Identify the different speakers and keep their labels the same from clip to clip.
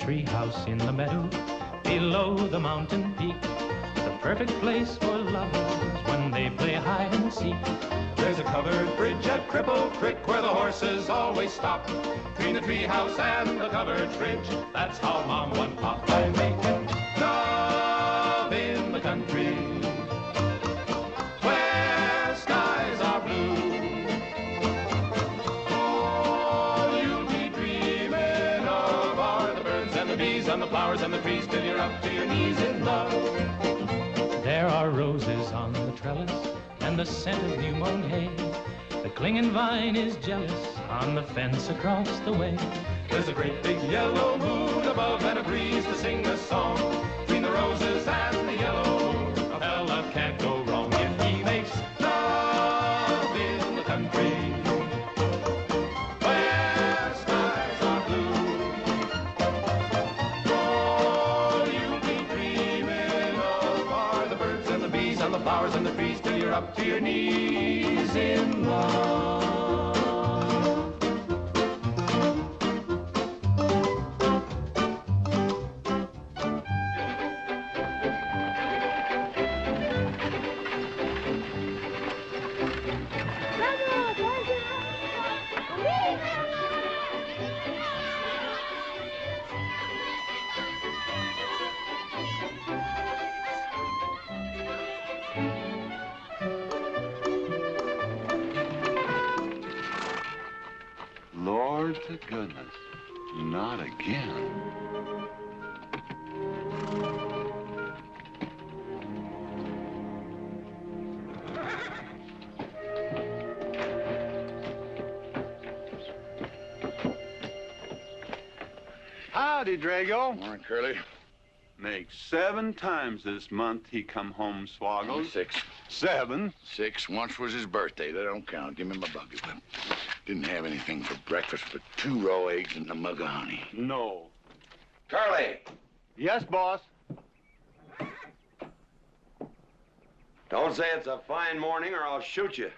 Speaker 1: treehouse in the meadow below the mountain peak. The perfect place for lovers when they play hide and seek. There's a covered bridge at Cripple Creek where the horses always stop. Between the treehouse and the covered bridge, that's how Mom won Pop. By making love in the country where skies are blue. All you'll be dreaming of are the birds and the bees and the flowers and the trees till you're up to your knees in love. There are roses on the trellis and the scent of new mown hay. The clinging vine is jealous on the fence across the way. There's a great big yellow moon above and a breeze to sing a song. Between the roses and the yellow moon, a fella can't go wrong if he makes love in the country where skies are blue. All you'll be dreaming of are the birds and the bees and the flowers and the trees till you're up to your knees in love.
Speaker 2: Lord to goodness, not again. Howdy, Drago.
Speaker 3: Morning, Curly.
Speaker 2: Makes 7 times this month he come home swoggles.
Speaker 3: 6.
Speaker 2: 7?
Speaker 3: 6. Once was his birthday. That don't count. Give me my buggy whip. Didn't have anything for breakfast but 2 raw eggs and a mug of honey.
Speaker 2: No.
Speaker 4: Curly!
Speaker 2: Yes, boss.
Speaker 4: Don't say it's a fine morning or I'll shoot you.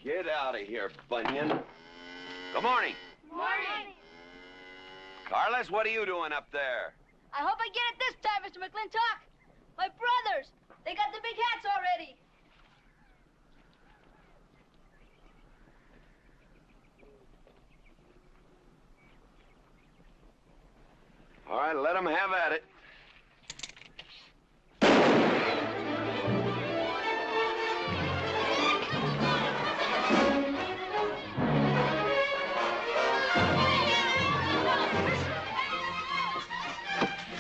Speaker 4: Get out of here, Bunyan. Good morning.
Speaker 5: Morning.
Speaker 4: Carlos, what are you doing up there?
Speaker 5: I hope I get it this time, Mr. McLintock. My brothers, they got the big hats already.
Speaker 4: All right, let them have at it.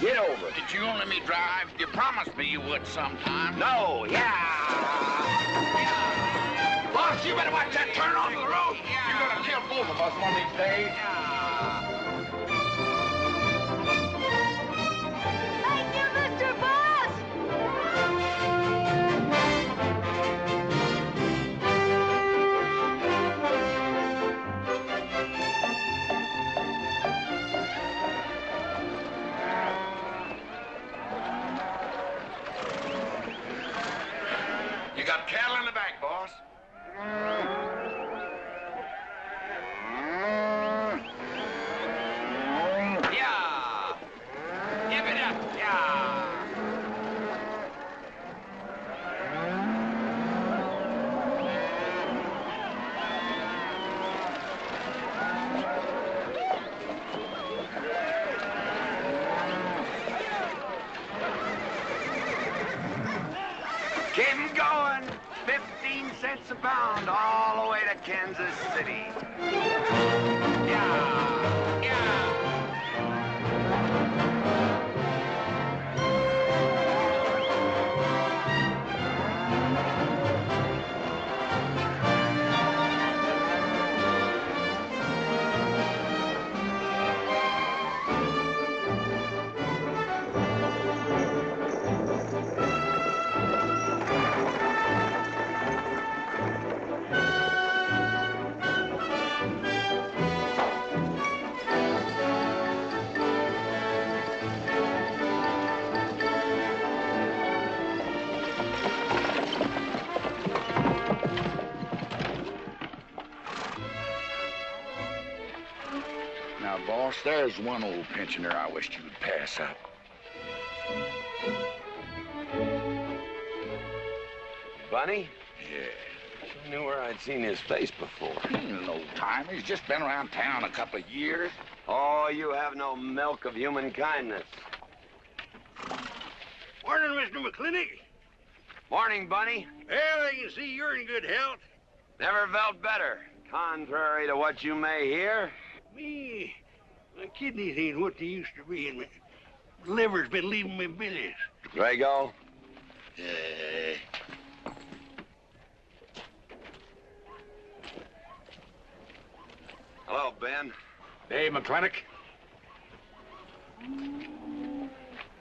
Speaker 4: Get over it.
Speaker 3: Did you only let me drive? You promised me you would sometime.
Speaker 4: No, yeah.
Speaker 3: Boss, you better watch that turn onto the road. You're gonna kill both of us one of these days.
Speaker 5: Thank you, Mr. Boss.
Speaker 3: You got cattle in the back, boss.
Speaker 4: Yeah. Give it up. Yeah. Keep 'em going. 15 cents a pound all the way to Kansas City. Yeah. Yeah.
Speaker 3: There's one old pensioner I wished you'd pass up.
Speaker 4: Bunny?
Speaker 3: Yeah.
Speaker 4: I knew where I'd seen his face before.
Speaker 3: He's an old timer. He's just been around town a couple of years.
Speaker 4: Oh, you have no milk of human kindness.
Speaker 6: Morning, Mr. McLintock.
Speaker 4: Morning, Bunny.
Speaker 6: Well, I can see you're in good health.
Speaker 4: Never felt better. Contrary to what you may hear.
Speaker 6: Me, my kidneys ain't what they used to be, and my liver's been leaving me bilious.
Speaker 4: Drago? Hello, Ben.
Speaker 7: Hey, McLintock.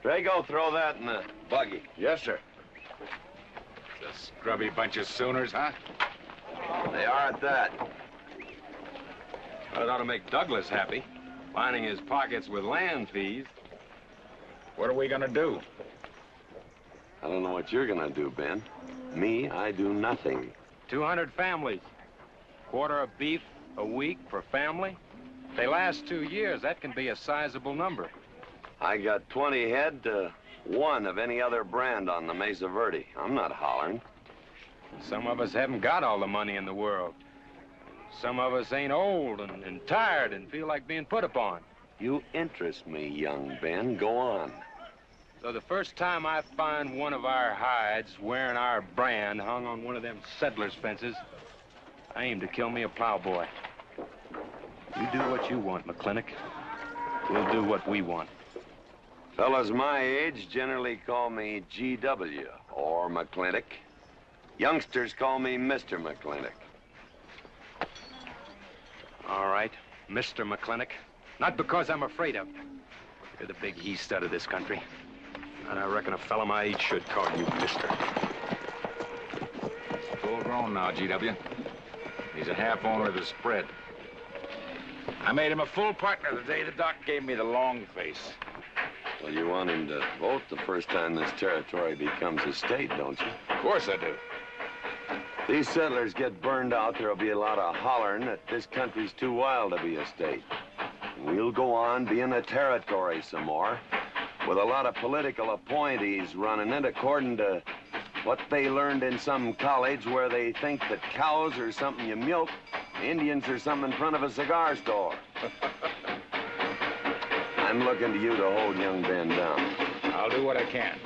Speaker 4: Drago, throw that in the buggy.
Speaker 3: Yes, sir.
Speaker 7: The scrubby bunch of Sooners, huh?
Speaker 4: They are at that.
Speaker 8: That ought to make Douglas happy, lining his pockets with land fees.
Speaker 7: What are we gonna do?
Speaker 4: I don't know what you're gonna do, Ben. Me, I do nothing.
Speaker 8: 200 families. Quarter of beef a week per family. If they last 2 years, that can be a sizable number.
Speaker 4: I got 20 head to 1 of any other brand on the Mesa Verde. I'm not hollering.
Speaker 8: Some of us haven't got all the money in the world. Some of us ain't old and tired and feel like being put upon.
Speaker 4: You interest me, young Ben. Go on.
Speaker 8: So the first time I find one of our hides wearing our brand hung on one of them settlers' fences, I aim to kill me a plowboy. You do what you want, McLintock. We'll do what we want.
Speaker 4: Fellas my age generally call me GW or McLintock. Youngsters call me Mr. McLintock.
Speaker 8: All right, Mr. McLintock. Not because I'm afraid of you. You're the big he-stud of this country. And I reckon a fella my age should call you mister.
Speaker 7: Full grown now, GW. He's a half owner of the spread. I made him a full partner the day the doc gave me the long face.
Speaker 4: Well, you want him to vote the first time this territory becomes a state, don't you?
Speaker 7: Of course I do.
Speaker 4: These settlers get burned out, there'll be a lot of hollering that this country's too wild to be a state. We'll go on being a territory some more, with a lot of political appointees running it according to what they learned in some college where they think that cows are something you milk, Indians are something in front of a cigar store. I'm looking to you to hold young Ben down.
Speaker 7: I'll do what I can.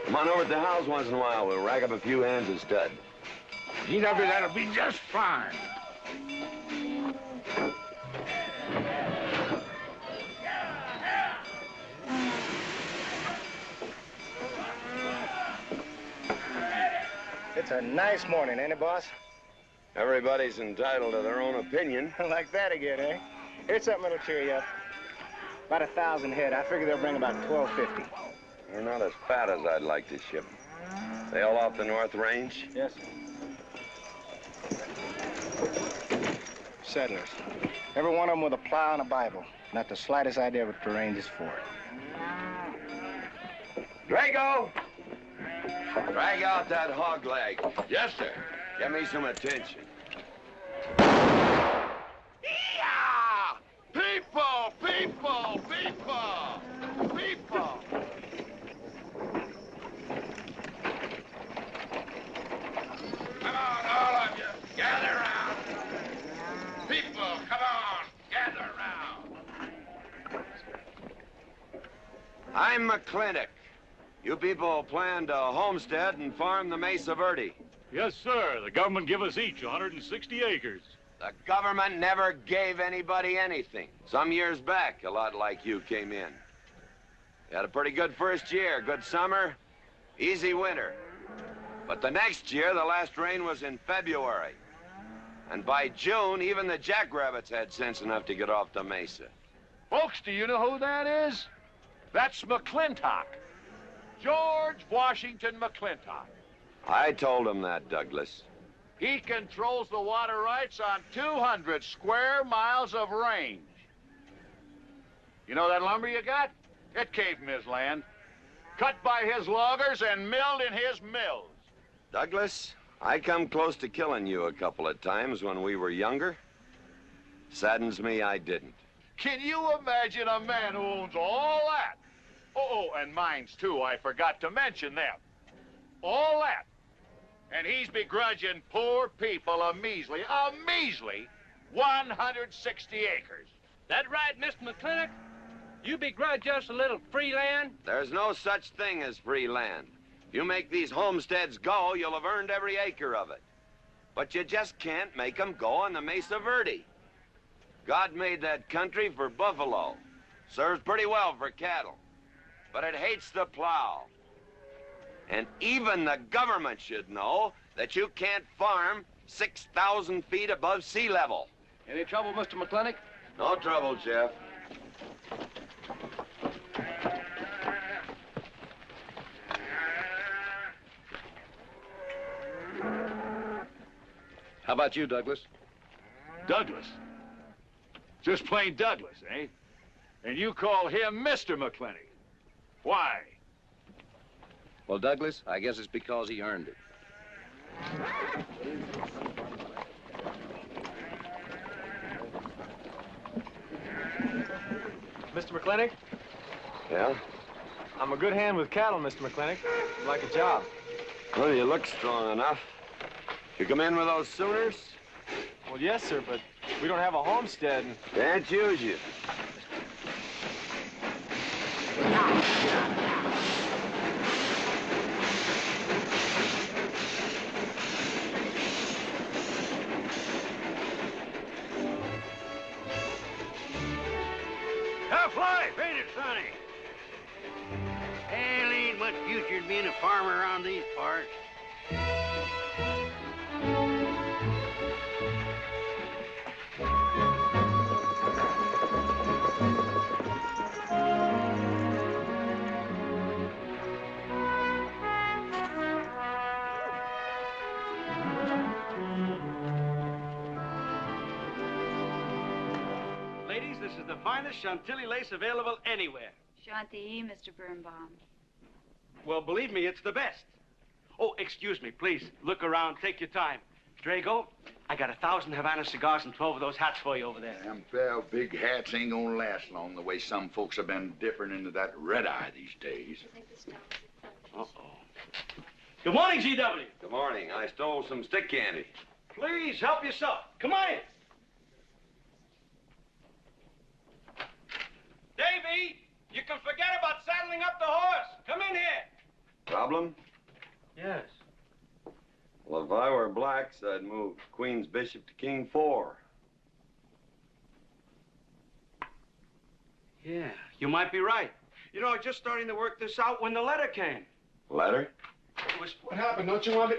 Speaker 4: Come on over to the house once in a while. We'll rack up a few hands of stud.
Speaker 7: GW, that'll be just fine.
Speaker 9: It's a nice morning, ain't it, boss?
Speaker 4: Everybody's entitled to their own opinion.
Speaker 9: Like that again, eh? Here's something that'll cheer you up. About 1,000 head. I figure they'll bring about 1,250.
Speaker 4: They're not as fat as I'd like to ship. They all off the North Range?
Speaker 9: Yes, sir. Settlers. Every one of them with a plow and a Bible. Not the slightest idea what the range is for.
Speaker 4: Drago! Drag out that hog leg.
Speaker 3: Yes, sir.
Speaker 4: Give me some attention.
Speaker 3: Yeah! People, people, people, people. Come on, all of you, gather around. People, come on, gather around.
Speaker 4: I'm McLintock. You people plan to homestead and farm the Mesa Verde.
Speaker 10: Yes, sir. The government give us each 160 acres.
Speaker 4: The government never gave anybody anything. Some years back, a lot like you came in. You had a pretty good first year, good summer, easy winter. But the next year, the last rain was in February. And by June, even the jackrabbits had sense enough to get off the mesa.
Speaker 10: Folks, do you know who that is? That's McLintock. George Washington McLintock.
Speaker 4: I told him that, Douglas.
Speaker 10: He controls the water rights on 200 square miles of range. You know that lumber you got? It came from his land. Cut by his loggers and milled in his mills.
Speaker 4: Douglas, I come close to killing you a couple of times when we were younger. Saddens me I didn't.
Speaker 10: Can you imagine a man who owns all that? Oh, and mines too, I forgot to mention them. All that. And he's begrudging poor people a measly 160 acres.
Speaker 8: That right, Mr. McLintock? You begrudge us a little free land?
Speaker 4: There's no such thing as free land. If you make these homesteads go, you'll have earned every acre of it. But you just can't make them go on the Mesa Verde. God made that country for buffalo. Serves pretty well for cattle. But it hates the plow. And even the government should know that you can't farm 6,000 feet above sea level.
Speaker 11: Any trouble, Mr. McLintock?
Speaker 4: No trouble, Jeff.
Speaker 11: How about you, Douglas?
Speaker 10: Douglas? Just plain Douglas, eh? And you call him Mr. McLintock. Why?
Speaker 11: Well, Douglas, I guess it's because he earned it.
Speaker 12: Mr. McLintock?
Speaker 4: Yeah?
Speaker 12: I'm a good hand with cattle, Mr. McLintock. I'd like a job.
Speaker 4: Well, you look strong enough. You come in with those Sooners?
Speaker 12: Well, yes, sir, but we don't have a homestead. And...
Speaker 4: Can't use you.
Speaker 6: Tough life, ain't it, Sonny? Hell, ain't much future in being a farmer around these parts.
Speaker 13: Ladies, this is the finest Chantilly lace available anywhere.
Speaker 14: Chantilly, Mr. Birnbaum.
Speaker 13: Well, believe me, it's the best. Oh, excuse me, please. Look around. Take your time. Drago, I got 1,000 Havana cigars and 12 of those hats for you over there.
Speaker 3: Them fair big hats ain't gonna last long the way some folks have been dipping into that red eye these days.
Speaker 13: Uh-oh. Good morning, G.W.
Speaker 4: Good morning. I stole some stick candy.
Speaker 13: Please, help yourself. Come on in. Davy, you can forget about saddling up the horse. Come in here.
Speaker 4: Problem?
Speaker 13: Yes.
Speaker 4: Well, if I were blacks, I'd move Queen's Bishop to King 4.
Speaker 13: Yeah, you might be right. You know, I was just starting to work this out when the letter came.
Speaker 4: Letter?
Speaker 13: It was...
Speaker 15: What happened? Don't you want me...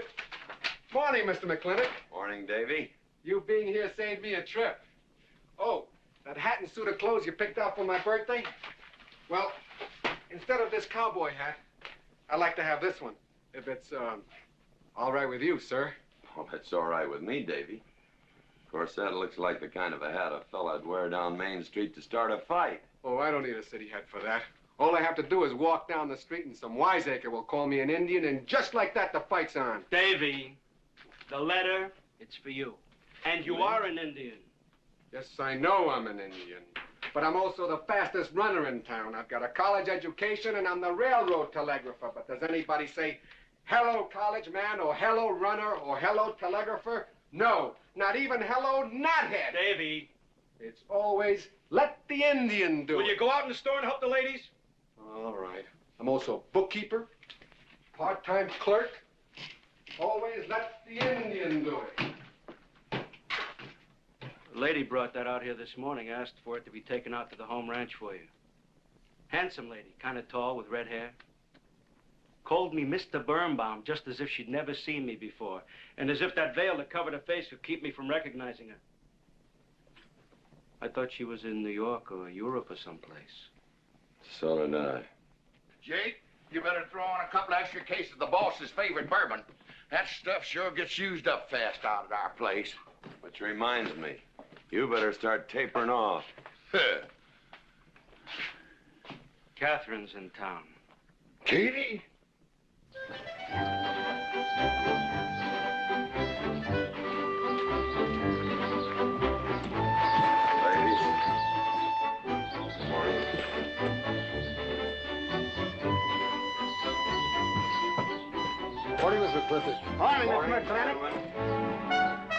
Speaker 15: Morning, Mr. McLintock.
Speaker 4: Morning, Davy.
Speaker 15: You being here saved me a trip. Oh, that hat and suit of clothes you picked out for my birthday? Well, instead of this cowboy hat, I'd like to have this one. If it's, all right with you, sir.
Speaker 4: Well, that's all right with me, Davy. Of course, that looks like the kind of a hat a fella'd wear down Main Street to start a fight.
Speaker 15: Oh, I don't need a city hat for that. All I have to do is walk down the street and some wiseacre will call me an Indian, and just like that, the fight's on.
Speaker 13: Davy, the letter, it's for you. And you are an Indian.
Speaker 15: Yes, I know I'm an Indian. But I'm also the fastest runner in town. I've got a college education, and I'm the railroad telegrapher. But does anybody say, hello, college man, or hello, runner, or hello, telegrapher? No, not even hello, knothead.
Speaker 13: Davy.
Speaker 15: It's always, let the Indian do it.
Speaker 13: Will you go out in the store and help the ladies?
Speaker 15: All right. I'm also a bookkeeper, part-time clerk. Always let the Indian do it.
Speaker 13: The lady brought that out here this morning, asked for it to be taken out to the home ranch for you. Handsome lady, kind of tall with red hair. Called me Mr. Birnbaum, just as if she'd never seen me before, and as if that veil that covered her face would keep me from recognizing her. I thought she was in New York or Europe or someplace.
Speaker 4: So did I.
Speaker 3: Jake, you better throw on a couple extra cases of the boss's favorite bourbon. That stuff sure gets used up fast out at our place.
Speaker 4: Which reminds me, you better start tapering off.
Speaker 13: Catherine's in town.
Speaker 3: Katie?
Speaker 15: Morning, Mr. McLintock.
Speaker 9: Morning, Mr. McLintock.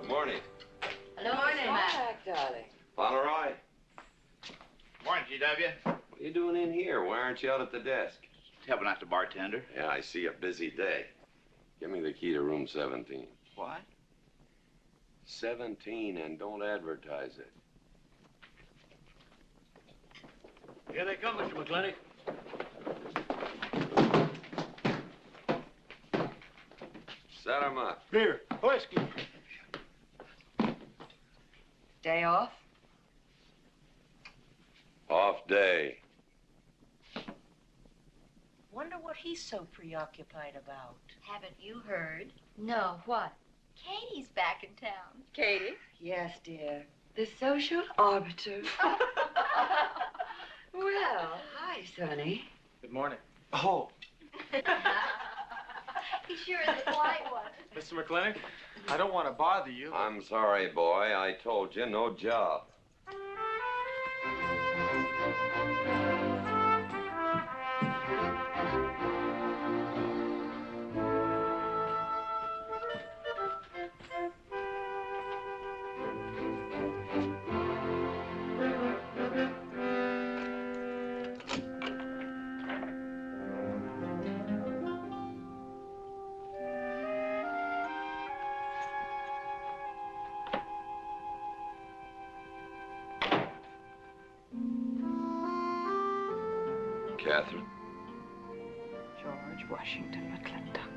Speaker 4: Good morning.
Speaker 5: Hello,
Speaker 16: Morning, Mac, darling.
Speaker 4: Fauntleroy,
Speaker 10: Morning, GW.
Speaker 4: what are you doing in here? Why aren't you out at the desk?
Speaker 10: Helping out the bartender.
Speaker 4: Yeah, I see a busy day. Give me the key to room 17.
Speaker 10: What?
Speaker 4: 17, and don't advertise it.
Speaker 13: Here they come, Mr. McLintock.
Speaker 4: Set 'em up.
Speaker 9: Beer, whiskey.
Speaker 16: Day off?
Speaker 4: Off day.
Speaker 16: Wonder what he's so preoccupied about.
Speaker 5: Haven't you heard? No, what? Katie's back in town.
Speaker 16: Katie? Yes, dear. The social arbiter. Well, hi, Sonny.
Speaker 12: Good morning.
Speaker 9: Oh,
Speaker 5: He sure is a quiet one.
Speaker 12: Mr. McLintock, I don't want to bother you.
Speaker 4: I'm sorry, boy. I told you, no job. Catherine.
Speaker 16: George Washington McLintock.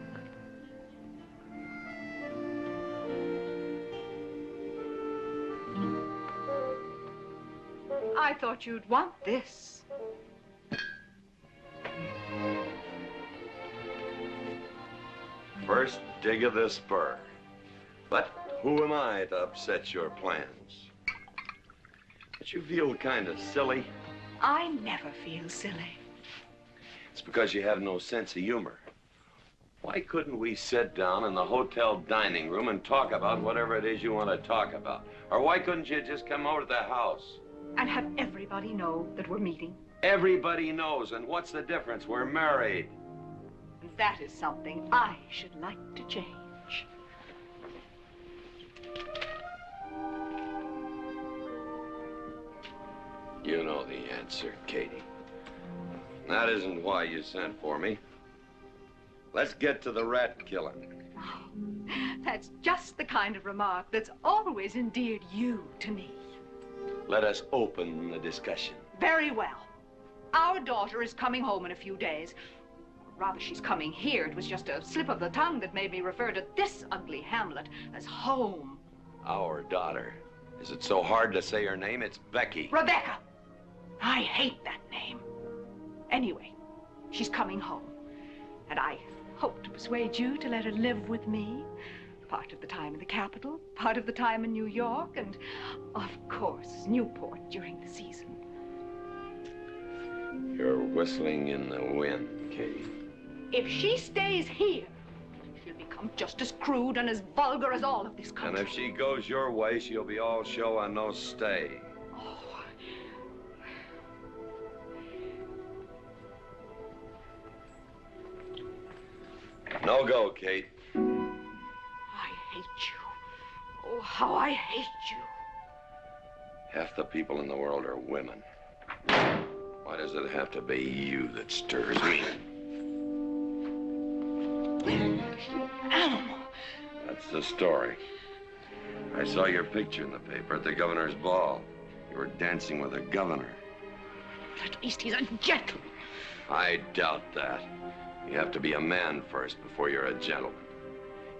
Speaker 16: I thought you'd want this.
Speaker 4: First dig of the spur. But who am I to upset your plans? Don't you feel kind of silly?
Speaker 16: I never feel silly.
Speaker 4: It's because you have no sense of humor. Why couldn't we sit down in the hotel dining room and talk about whatever it is you want to talk about? Or why couldn't you just come over to the house?
Speaker 16: And have everybody know that we're meeting.
Speaker 4: Everybody knows, and what's the difference? We're married.
Speaker 16: That is something I should like to change.
Speaker 4: You know the answer, Katie. That isn't why you sent for me. Let's get to the rat killing.
Speaker 16: That's just the kind of remark that's always endeared you to me.
Speaker 4: Let us open the discussion.
Speaker 16: Very well. Our daughter is coming home in a few days. Rather, she's coming here. It was just a slip of the tongue that made me refer to this ugly hamlet as home.
Speaker 4: Our daughter. Is it so hard to say her name? It's Becky.
Speaker 16: Rebecca. I hate that name. Anyway, she's coming home. And I hope to persuade you to let her live with me. Part of the time in the capital, part of the time in New York, and, of course, Newport during the season.
Speaker 4: You're whistling in the wind, Katie.
Speaker 16: If she stays here, she'll become just as crude and as vulgar as all of this country.
Speaker 4: And if she goes your way, she'll be all show and no stay.
Speaker 16: Oh.
Speaker 4: No go, Kate.
Speaker 16: I hate you. Oh, how I hate you.
Speaker 4: Half the people in the world are women. Why does it have to be you that stirs me?
Speaker 16: Animal.
Speaker 4: That's the story. I saw your picture in the paper at the governor's ball. You were dancing with the governor.
Speaker 16: At least he's a gentleman.
Speaker 4: I doubt that. You have to be a man first before you're a gentleman.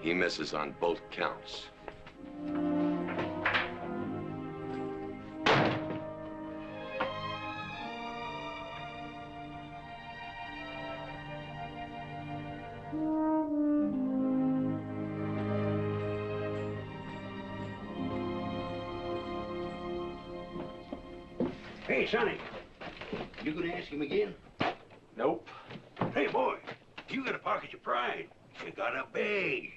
Speaker 4: He misses on both counts.
Speaker 6: Hey, Sonny, you gonna ask him again?
Speaker 12: Nope.
Speaker 6: Hey, boy, you got a pocket of pride. You got a bag.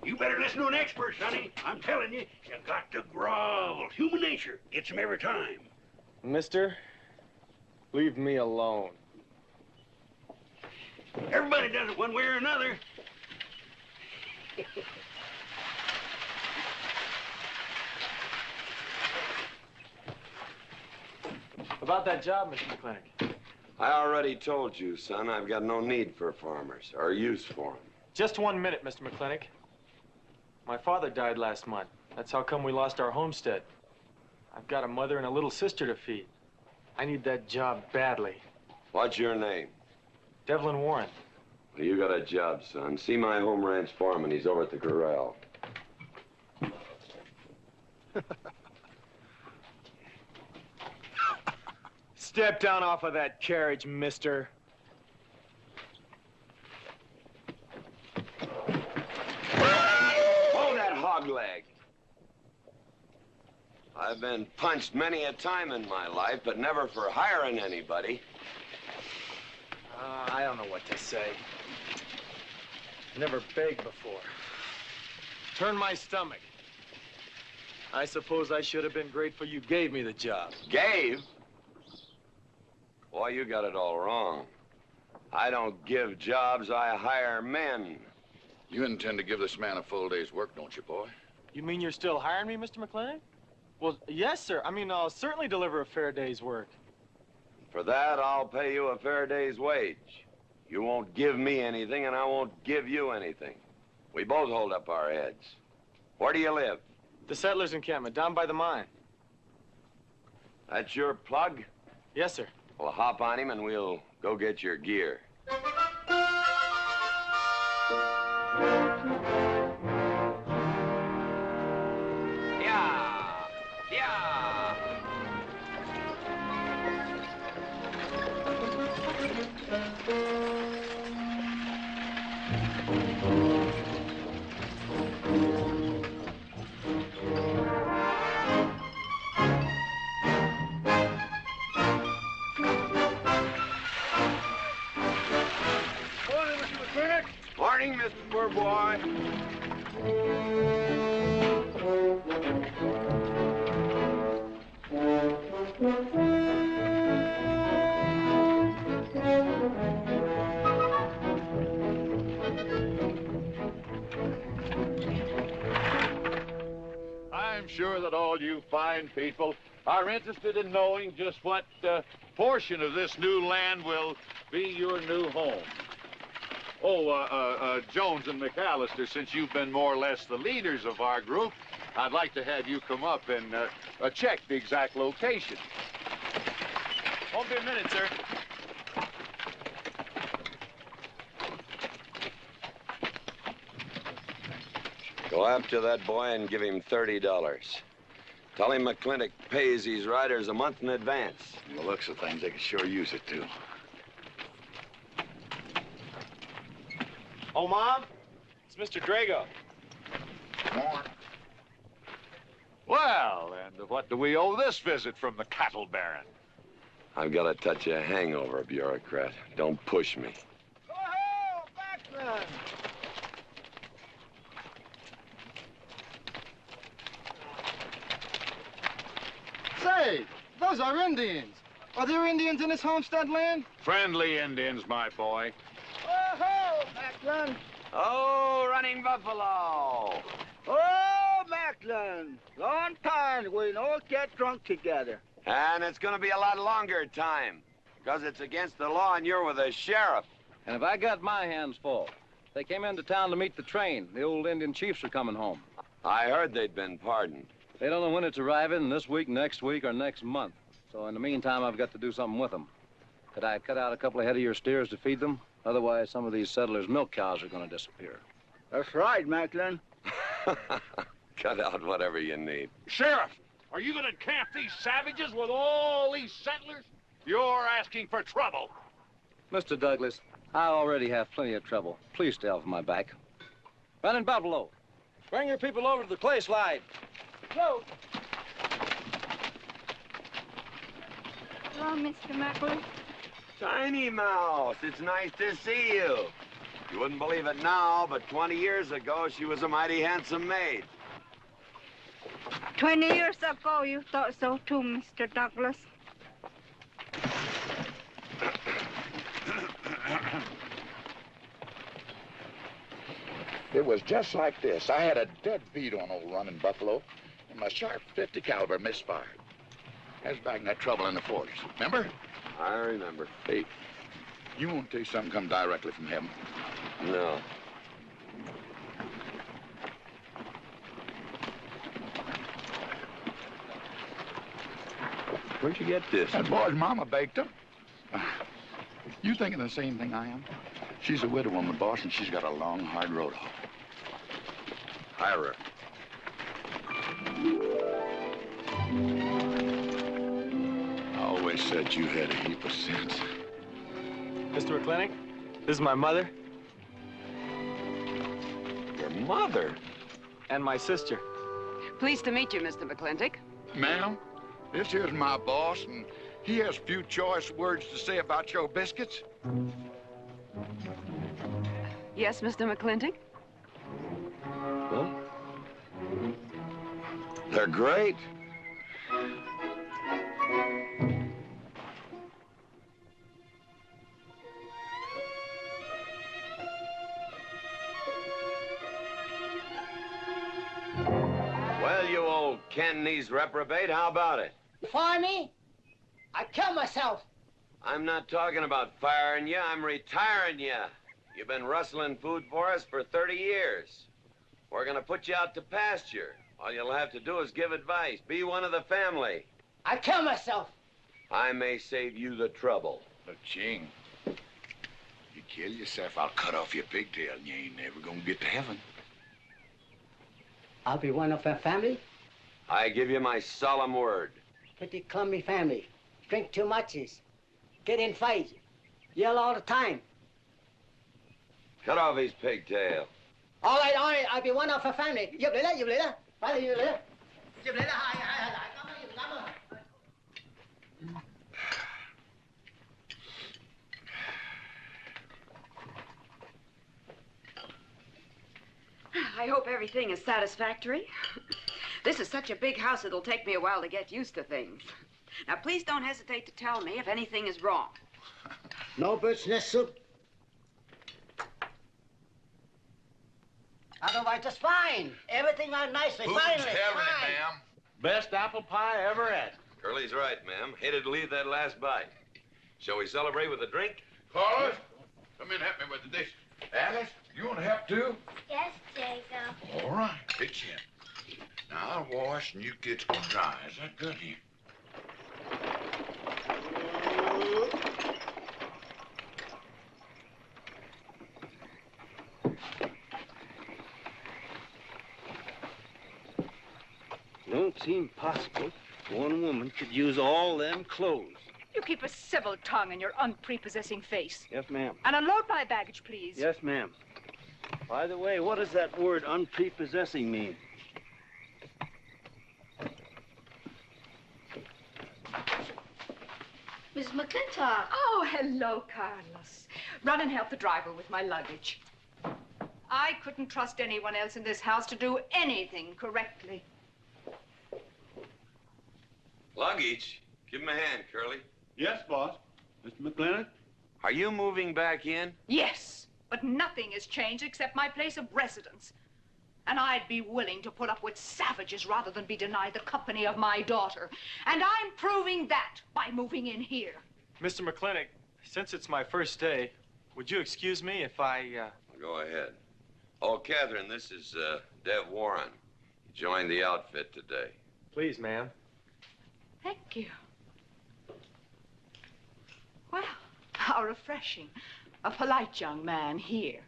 Speaker 6: You better listen to an expert, Sonny. I'm telling you, you got to grovel. Human nature gets him every time.
Speaker 12: Mister, leave me alone.
Speaker 6: Everybody does it one way or another.
Speaker 12: About that job, Mr. McLintock.
Speaker 4: I already told you, son, I've got no need for farmers, or use for them.
Speaker 12: Just 1 minute, Mr. McLintock. My father died last month. That's how come we lost our homestead. I've got a mother and a little sister to feed. I need that job badly.
Speaker 4: What's your name?
Speaker 12: Devlin Warren.
Speaker 4: Well, you got a job, son. See my home ranch foreman. He's over at the corral.
Speaker 12: Step down off of that carriage, mister.
Speaker 4: Hold that hog leg. I've been punched many a time in my life, but never for hiring anybody.
Speaker 12: I don't know what to say. Never begged before. Turn my stomach. I suppose I should have been grateful you gave me the job.
Speaker 4: Gave? Boy, you got it all wrong. I don't give jobs, I hire men.
Speaker 3: You intend to give this man a full day's work, don't you, boy?
Speaker 12: You mean you're still hiring me, Mr. McLintock? Well, yes, sir. I mean, I'll certainly deliver a fair day's work.
Speaker 4: For that, I'll pay you a fair day's wage. You won't give me anything, and I won't give you anything. We both hold up our heads. Where do you live?
Speaker 12: The settlers' encampment, down by the mine.
Speaker 4: That's your plug?
Speaker 12: Yes, sir.
Speaker 4: Well, hop on him, and we'll go get your gear.
Speaker 17: Yeah! Yeah!
Speaker 4: Morning, Mr. Poor Boy.
Speaker 10: I'm sure that all you fine people are interested in knowing just what portion of this new land will be your new home. Oh, Jones and McAllister, since you've been more or less the leaders of our group, I'd like to have you come up and check the exact location.
Speaker 12: Won't be a minute, sir.
Speaker 4: Go after that boy and give him $30. Tell him McLintock pays these riders a month in advance.
Speaker 3: From the looks of things, they could sure use it, too.
Speaker 12: Oh, Mom? It's Mr. Drago.
Speaker 10: Well, and what do we owe this visit from the cattle baron?
Speaker 4: I've got a touch of hangover, bureaucrat. Don't push me.
Speaker 17: Oh, Backlund!
Speaker 9: Say, those are Indians. Are there Indians in this homestead land?
Speaker 10: Friendly Indians, my boy.
Speaker 17: Oh, Backlund!
Speaker 4: Oh, running buffalo.
Speaker 17: Oh, Backlund! Long time we all get drunk together.
Speaker 4: And it's going to be a lot longer time, because it's against the law and you're with the sheriff.
Speaker 11: And if I got my hands full, they came into town to meet the train. The old Indian chiefs are coming home.
Speaker 4: I heard they'd been pardoned.
Speaker 11: They don't know when it's arriving, this week, next week, or next month. So in the meantime, I've got to do something with them. Could I cut out a couple of head of your steers to feed them? Otherwise, some of these settlers' milk cows are going to disappear.
Speaker 17: That's right, Macklin.
Speaker 4: Cut out whatever you need.
Speaker 10: Sheriff, are you going to camp these savages with all these settlers? You're asking for trouble.
Speaker 11: Mr. Douglas, I already have plenty of trouble. Please stay off my back. Running Buffalo, bring your people over to the clay slide.
Speaker 17: Go.
Speaker 14: Hello, Mr. Macklin.
Speaker 4: Tiny Mouse, it's nice to see you. You wouldn't believe it now, but 20 years ago, she was a mighty handsome maid.
Speaker 14: 20 years ago, you thought so too, Mr. Douglas.
Speaker 3: It was just like this. I had a dead beat on old Running Buffalo, and my sharp 50 caliber misfired. That was back in that trouble in the 40s. Remember?
Speaker 4: I remember.
Speaker 3: Hey, you want to tell you something come directly from heaven?
Speaker 4: No. Where'd you get this?
Speaker 3: That boy's mama baked him. You thinking the same thing I am? She's a widow woman, boss, and she's got a long, hard road home.
Speaker 4: Hire her.
Speaker 3: I always said you had a heap of sense.
Speaker 12: Mr. McLintock, this is my mother.
Speaker 4: Your mother?
Speaker 12: And my sister.
Speaker 18: Pleased to meet you, Mr. McLintock.
Speaker 3: Ma'am, this here's my boss, and he has few choice words to say about your biscuits.
Speaker 18: Yes, Mr. McLintock?
Speaker 4: Well, they're great. Well, you old Cantonese reprobate, how about it?
Speaker 19: Fire me? I'd kill myself.
Speaker 4: I'm not talking about firing you, I'm retiring you. You've been rustling food for us for 30 years. We're gonna put you out to pasture. All you'll have to do is give advice. Be one of the family.
Speaker 19: I'd kill myself.
Speaker 4: I may save you the trouble.
Speaker 3: Look, Ching, you kill yourself, I'll cut off your pigtail, and you ain't never gonna get to heaven.
Speaker 19: I'll be one of our family.
Speaker 4: I give you my solemn word.
Speaker 19: Pretty clumsy family. Drink too much, get in fights, yell all the time.
Speaker 4: Cut off his pigtail.
Speaker 19: All right, I'll be one of our family. Giúp lấy đó. Phải là giúp lấy đó. Giúp lấy đó, hai. Cảm ơn.
Speaker 18: I hope everything is satisfactory. This is such a big house, it'll take me a while to get used to things. Now, please don't hesitate to tell me if anything is wrong.
Speaker 19: No bird's nest soup. Otherwise, just fine. Everything went nicely, finally.
Speaker 3: ma'am?
Speaker 10: Best apple pie I ever had.
Speaker 4: Curly's right, ma'am. Hated to leave that last bite. Shall we celebrate with a drink?
Speaker 3: Carlos, come in and help me with the dishes. Alice, you want to help too?
Speaker 5: Yes, Jacob.
Speaker 3: All right, pitch in. Now, I'll wash and you get dry. Is that good here?
Speaker 13: Don't seem possible one woman could use all them clothes.
Speaker 16: You keep a civil tongue in your unprepossessing face.
Speaker 13: Yes, ma'am.
Speaker 16: And unload my baggage, please.
Speaker 13: Yes, ma'am. By the way, what does that word unprepossessing mean?
Speaker 5: Miss McLintock.
Speaker 16: Oh, hello, Carlos. Run and help the driver with my luggage. I couldn't trust anyone else in this house to do anything correctly.
Speaker 4: Luggage? Give him a hand, Curly.
Speaker 2: Yes, boss. Mr. McLintock?
Speaker 4: Are you moving back in?
Speaker 16: Yes, but nothing has changed except my place of residence. And I'd be willing to put up with savages rather than be denied the company of my daughter. And I'm proving that by moving in here.
Speaker 12: Mr. McLintock, since it's my first day, would you excuse me if I,
Speaker 4: Go ahead. Oh, Catherine, this is, Dev Warren. He joined the outfit today.
Speaker 12: Please, ma'am.
Speaker 16: Thank you. Well, how refreshing. A polite young man here.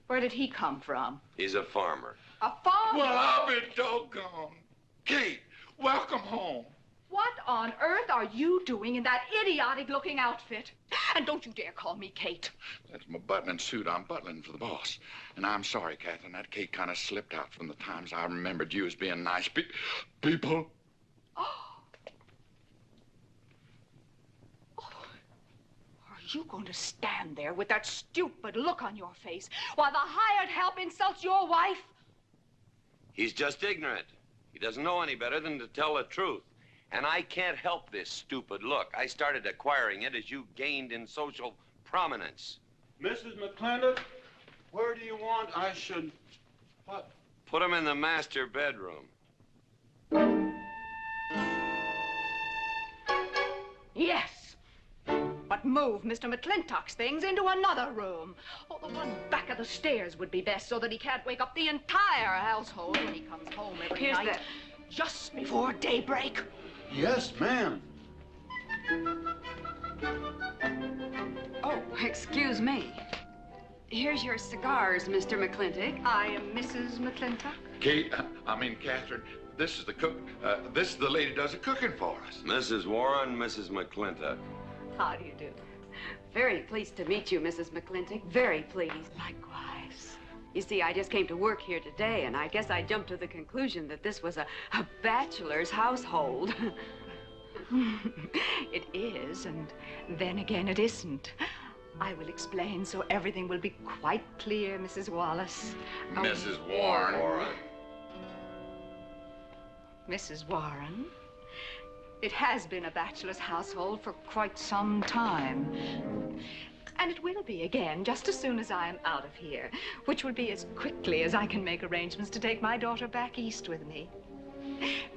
Speaker 16: Where did he come from?
Speaker 4: He's a farmer.
Speaker 16: A farmer?
Speaker 3: Well, I'll be doggone. Kate, welcome home.
Speaker 16: What on earth are you doing in that idiotic-looking outfit? And don't you dare call me Kate.
Speaker 3: That's my butling suit. I'm butling for the boss. And I'm sorry, Catherine. That Kate kind of slipped out from the times I remembered you as being nice people.
Speaker 16: Are you going to stand there with that stupid look on your face while the hired help insults your wife?
Speaker 4: He's just ignorant. He doesn't know any better than to tell the truth. And I can't help this stupid look. I started acquiring it as you gained in social prominence.
Speaker 2: Mrs. McLintock, where do you want I should
Speaker 4: What? Put him in the master bedroom.
Speaker 16: Yes. But move Mr. McLintock's things into another room. Oh, the one back of the stairs would be best so that he can't wake up the entire household when he comes home every night. Just before daybreak.
Speaker 2: Yes, ma'am.
Speaker 18: Oh, excuse me. Here's your cigars, Mr. McLintock.
Speaker 16: I am Mrs. McLintock.
Speaker 3: Kate, Catherine, this is the cook. This is the lady who does the cooking for us.
Speaker 4: Mrs. Warren, Mrs. McLintock.
Speaker 16: How do you do?
Speaker 18: Very pleased to meet you, Mrs. McLintock. Very pleased.
Speaker 16: Likewise.
Speaker 18: You see, I just came to work here today, and I guess I jumped to the conclusion that this was a bachelor's household.
Speaker 16: It is, and then again it isn't. I will explain so everything will be quite clear, Mrs. Wallace.
Speaker 3: Mrs. Warren.
Speaker 16: Mrs. Warren, it has been a bachelor's household for quite some time. And it will be again, just as soon as I am out of here, which will be as quickly as I can make arrangements to take my daughter back east with me.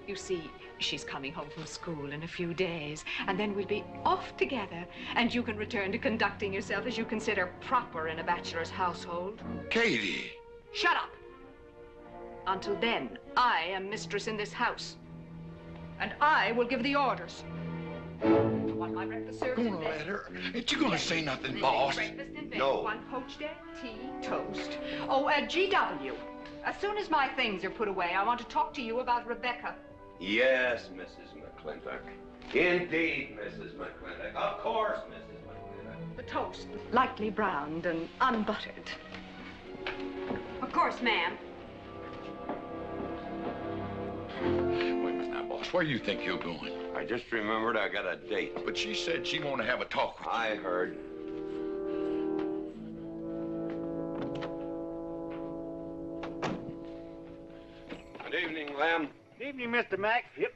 Speaker 16: You see, she's coming home from school in a few days, and then we'll be off together, and you can return to conducting yourself as you consider proper in a bachelor's household.
Speaker 3: Katie!
Speaker 16: Shut up! Until then, I am mistress in this house, and I will give the orders. I want my breakfast served in
Speaker 3: Don't
Speaker 16: bed.
Speaker 3: let her. Ain't you gonna say nothing, boss?
Speaker 16: Breakfast in bed.
Speaker 3: No.
Speaker 16: 1 poached egg, tea, toast. Oh, GW. As soon as my things are put away, I want to talk to you about Rebecca.
Speaker 4: Yes, Mrs. McLintock. Indeed, Mrs. McLintock. Of course, Mrs. McLintock.
Speaker 16: The toast, lightly browned and unbuttered.
Speaker 18: Of course, ma'am.
Speaker 3: Wait a minute now, boss. Where do you think you're going?
Speaker 4: I just remembered I got a date.
Speaker 3: But she said she wanted to have a talk with you.
Speaker 4: I heard. Good evening, Lem.
Speaker 17: Good evening, Mr. Mac. Yep.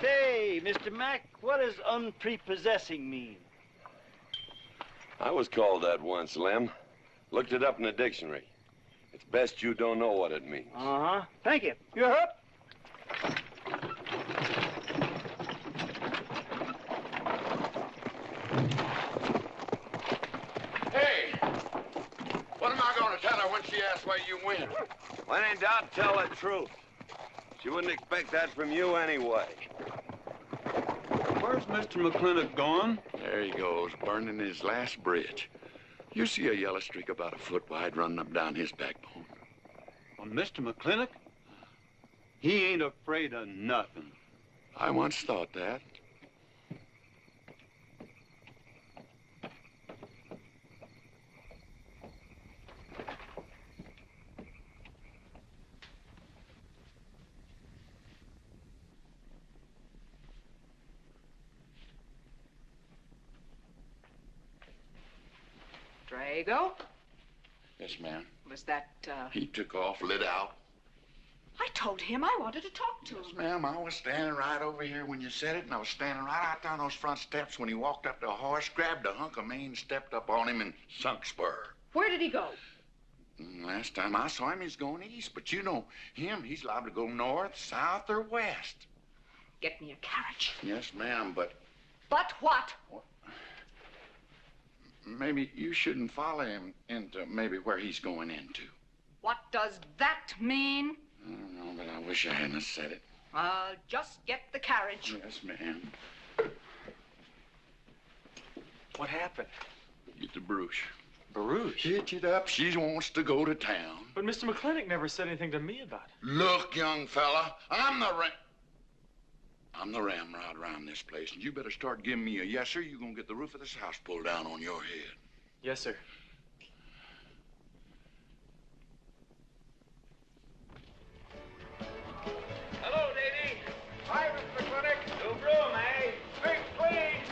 Speaker 17: Say, Mr. Mac, what does unprepossessing mean?
Speaker 4: I was called that once, Lem. Looked it up in the dictionary. It's best you don't know what it means.
Speaker 17: Uh-huh. Thank you. You're up.
Speaker 3: Hey! What am I gonna tell her when she asks where you went?
Speaker 4: When in doubt, tell the truth. She wouldn't expect that from you anyway.
Speaker 2: Where's Mr. McLintock going?
Speaker 3: There he goes, burning his last bridge. You see a yellow streak about a foot wide running up down his backbone.
Speaker 2: Well, Mr. McLintock? He ain't afraid of nothing.
Speaker 3: I once thought that.
Speaker 16: Drago?
Speaker 3: Yes, ma'am.
Speaker 16: Was that,
Speaker 3: He took off, lit out.
Speaker 16: I told him I wanted to talk to him.
Speaker 3: Ma'am, I was standing right over here when you said it, and I was standing right out there on those front steps when he walked up to a horse, grabbed a hunk of mane, stepped up on him, and sunk spur.
Speaker 16: Where did he go?
Speaker 3: Last time I saw him, he's going east. But you know him, he's liable to go north, south, or west.
Speaker 16: Get me a carriage.
Speaker 3: Yes, ma'am, but
Speaker 16: But what?
Speaker 3: maybe you shouldn't follow him into maybe where he's going into.
Speaker 16: What does that mean?
Speaker 3: I don't know, but I wish I hadn't said it.
Speaker 16: Just get the carriage.
Speaker 3: Yes, ma'am.
Speaker 12: What happened?
Speaker 3: Get the Bruce.
Speaker 12: Baruch?
Speaker 3: Hitch it up. She wants to go to town.
Speaker 12: But Mr. McLintock never said anything to me about it.
Speaker 3: Look, young fella, I'm the ramrod around this place, and you better start giving me a yes, sir. You're gonna get the roof of this house pulled down on your head.
Speaker 12: Yes, sir.
Speaker 6: Hello, lady.
Speaker 15: Hi, Mr. McLintock.
Speaker 6: New broom, eh?
Speaker 15: Big, please.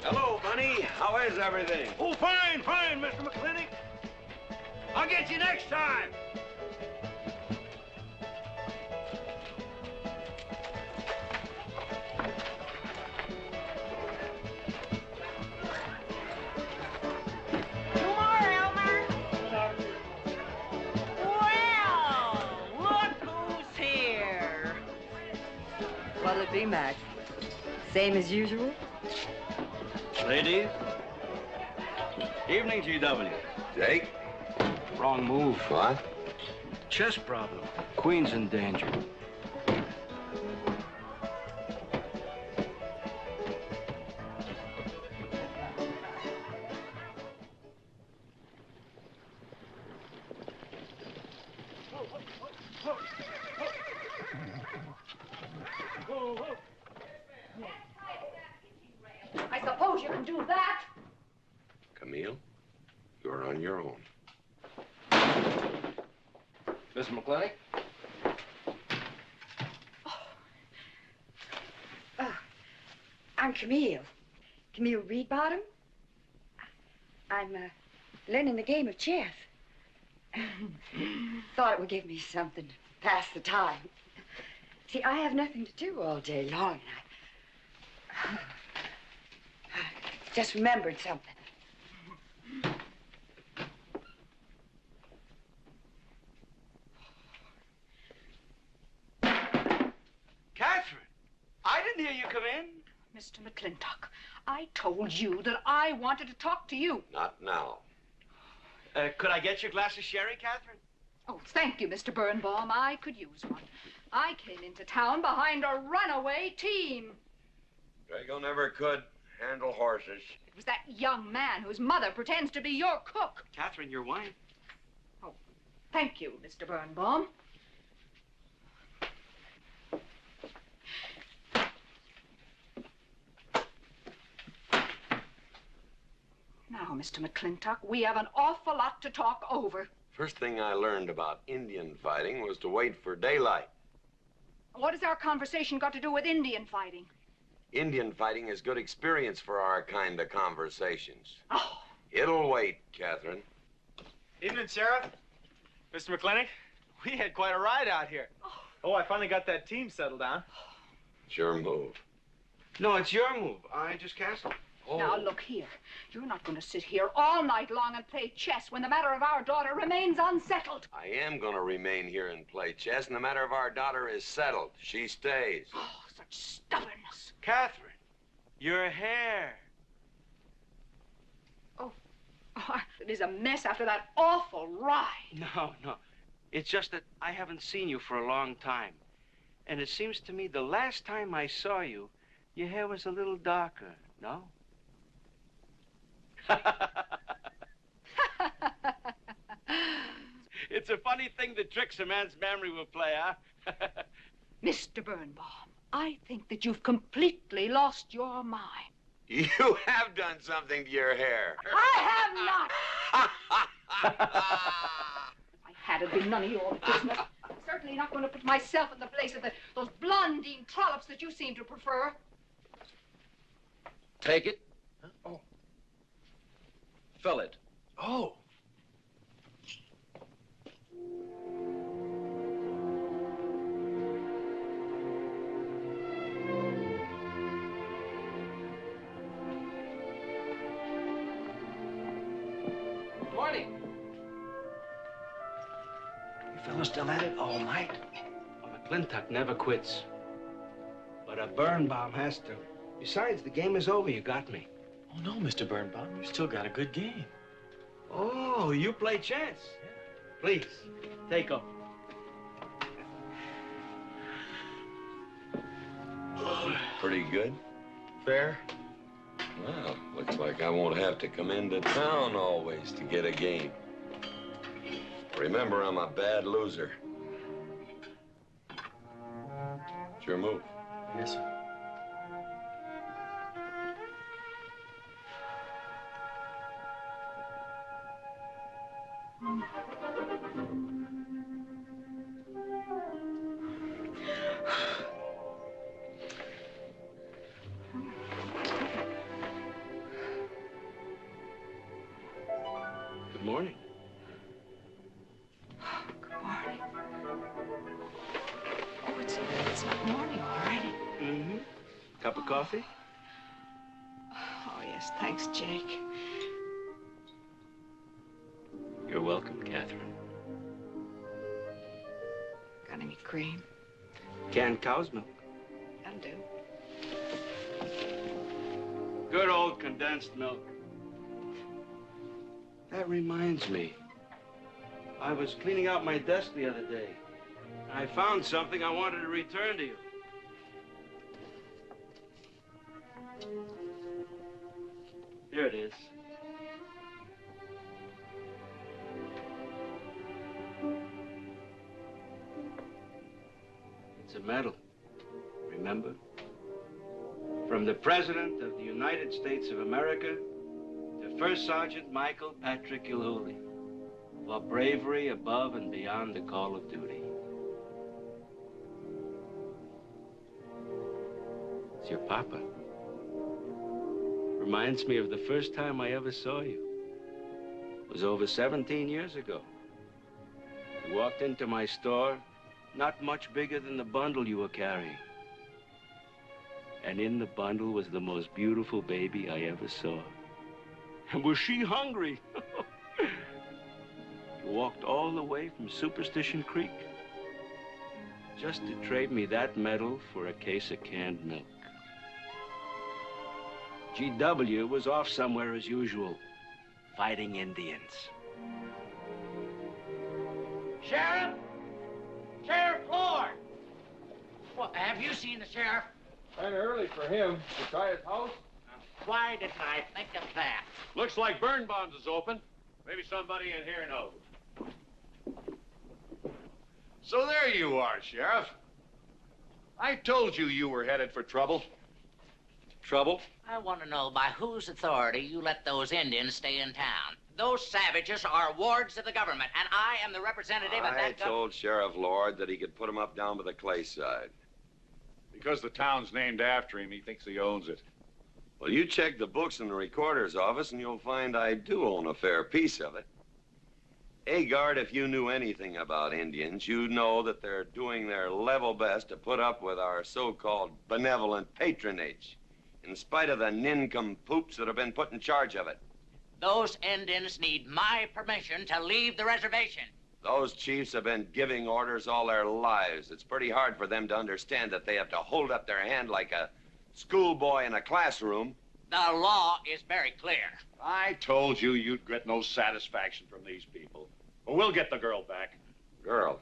Speaker 4: Hello, Bunny. How is everything?
Speaker 6: Oh, fine, fine, Mr. McLintock. I'll get you next time.
Speaker 18: be, Mac? Same as usual?
Speaker 13: Ladies. Evening, GW.
Speaker 4: Jake?
Speaker 13: Wrong move.
Speaker 4: What?
Speaker 13: Chess problem. Queen's in danger.
Speaker 16: I suppose you can do that.
Speaker 4: Camille, you're on your own.
Speaker 11: Mr. McLintock?
Speaker 18: I'm Camille. Camille Reedbottom. I'm learning the game of chess. Thought it would give me something to pass the time. See, I have nothing to do all day long, and I just remembered something.
Speaker 13: Catherine, I didn't hear you come in.
Speaker 16: Mr. McLintock, I told you that I wanted to talk to you.
Speaker 4: Not now.
Speaker 13: Could I get you a glass of sherry, Catherine?
Speaker 16: Oh, thank you, Mr. Birnbaum. I could use one. I came into town behind a runaway team.
Speaker 4: Drago never could handle horses.
Speaker 16: It was that young man whose mother pretends to be your cook.
Speaker 13: Catherine, your wine.
Speaker 16: Oh, thank you, Mr. Birnbaum. Now, Mr. McLintock, we have an awful lot to talk over.
Speaker 4: First thing I learned about Indian fighting was to wait for daylight.
Speaker 16: What has our conversation got to do with Indian fighting?
Speaker 4: Indian fighting is good experience for our kind of conversations.
Speaker 16: Oh.
Speaker 4: It'll wait, Catherine.
Speaker 12: Evening, Sheriff. Mr. McLintock, we had quite a ride out here. Oh, I finally got that team settled down.
Speaker 4: It's your move.
Speaker 13: No, it's your move. I just canceled.
Speaker 4: Oh.
Speaker 16: Now, look here. You're not going to sit here all night long and play chess when the matter of our daughter remains unsettled.
Speaker 4: I am going to remain here and play chess, and the matter of our daughter is settled. She stays.
Speaker 16: Oh, such stubbornness.
Speaker 13: Catherine, your hair.
Speaker 16: Oh, it is a mess after that awful ride.
Speaker 13: No. It's just that I haven't seen you for a long time. And it seems to me the last time I saw you, your hair was a little darker, no? It's a funny thing that tricks a man's memory will play, huh?
Speaker 16: Mr. Birnbaum, I think that you've completely lost your mind.
Speaker 4: You have done something to your hair.
Speaker 16: I have not. If I had, it'd be none of your business. I'm certainly not going to put myself in the place of those blondine trollops that you seem to prefer.
Speaker 11: Take it. Huh? Oh. Fill it.
Speaker 12: Oh.
Speaker 13: Good morning.
Speaker 19: You fellas still at it all night?
Speaker 13: McLintock never quits. But a Birnbaum has to. Besides, the game is over. You got me.
Speaker 12: Oh, no, Mr. Birnbaum. You still got a good game.
Speaker 13: Oh, you play chess? Yeah. Please, take over.
Speaker 4: Pretty good.
Speaker 12: Fair.
Speaker 4: Well, looks like I won't have to come into town always to get a game. Remember, I'm a bad loser. It's your move.
Speaker 12: Yes, sir.
Speaker 13: Good morning.
Speaker 16: Good morning. Oh, it's not morning already.
Speaker 13: Mm-hmm. Cup of coffee?
Speaker 16: Oh, yes, thanks, Jake.
Speaker 13: You're welcome, Catherine.
Speaker 16: Got any cream?
Speaker 13: Canned cow's milk.
Speaker 16: A Mountain Dew.
Speaker 13: Good old condensed milk. That reminds me. I was cleaning out my desk the other day. I found something I wanted to return to you. Here it is. It's a medal, remember? From the President of the United States of America to First Sergeant Michael Patrick Gilhooly for bravery above and beyond the call of duty. It's your papa. Reminds me of the first time I ever saw you. It was over 17 years ago. You walked into my store, not much bigger than the bundle you were carrying. And in the bundle was the most beautiful baby I ever saw. And was she hungry? You walked all the way from Superstition Creek just to trade me that medal for a case of canned milk. GW was off somewhere as usual, fighting Indians.
Speaker 20: Sheriff! Sheriff Lord! Well, have you seen the sheriff?
Speaker 21: Kind of early for him. To try his house?
Speaker 20: Why didn't I think of that?
Speaker 10: Looks like Birnbaum's is open. Maybe somebody in here knows. So there you are, Sheriff. I told you you were headed for trouble.
Speaker 21: Trouble?
Speaker 20: I want to know by whose authority you let those Indians stay in town. Those savages are wards of the government, and I am the representative of
Speaker 4: I
Speaker 20: that
Speaker 4: told Sheriff Lord that he could put him up down by the clay side.
Speaker 10: Because the town's named after him, he thinks he owns it.
Speaker 4: Well, you check the books in the recorder's office, and you'll find I do own a fair piece of it. Agard, if you knew anything about Indians, you'd know that they're doing their level best to put up with our so-called benevolent patronage, in spite of the nincompoops that have been put in charge of it.
Speaker 20: Those Indians need my permission to leave the reservation.
Speaker 4: Those chiefs have been giving orders all their lives. It's pretty hard for them to understand that they have to hold up their hand like a schoolboy in a classroom.
Speaker 20: The law is very clear.
Speaker 10: I told you you'd get no satisfaction from these people. But we'll get the girl back.
Speaker 4: Girl?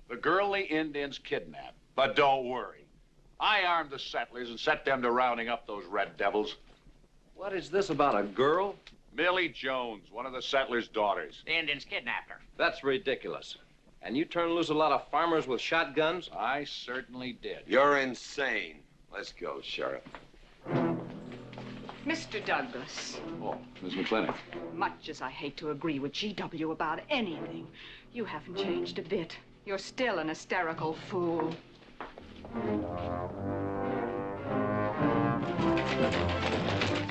Speaker 10: The girl the Indians kidnapped. But don't worry. I armed the settlers and set them to rounding up those red devils.
Speaker 11: What is this about a girl?
Speaker 10: Millie Jones, one of the settlers' daughters.
Speaker 20: The Indians kidnapped her.
Speaker 11: That's ridiculous. And you turn loose a lot of farmers with shotguns?
Speaker 10: I certainly did.
Speaker 4: You're insane. Let's go, Sheriff.
Speaker 16: Mr. Douglas,
Speaker 10: Oh, Miss McLintock.
Speaker 16: much as I hate to agree with GW about anything, you haven't changed a bit. You're still an hysterical fool.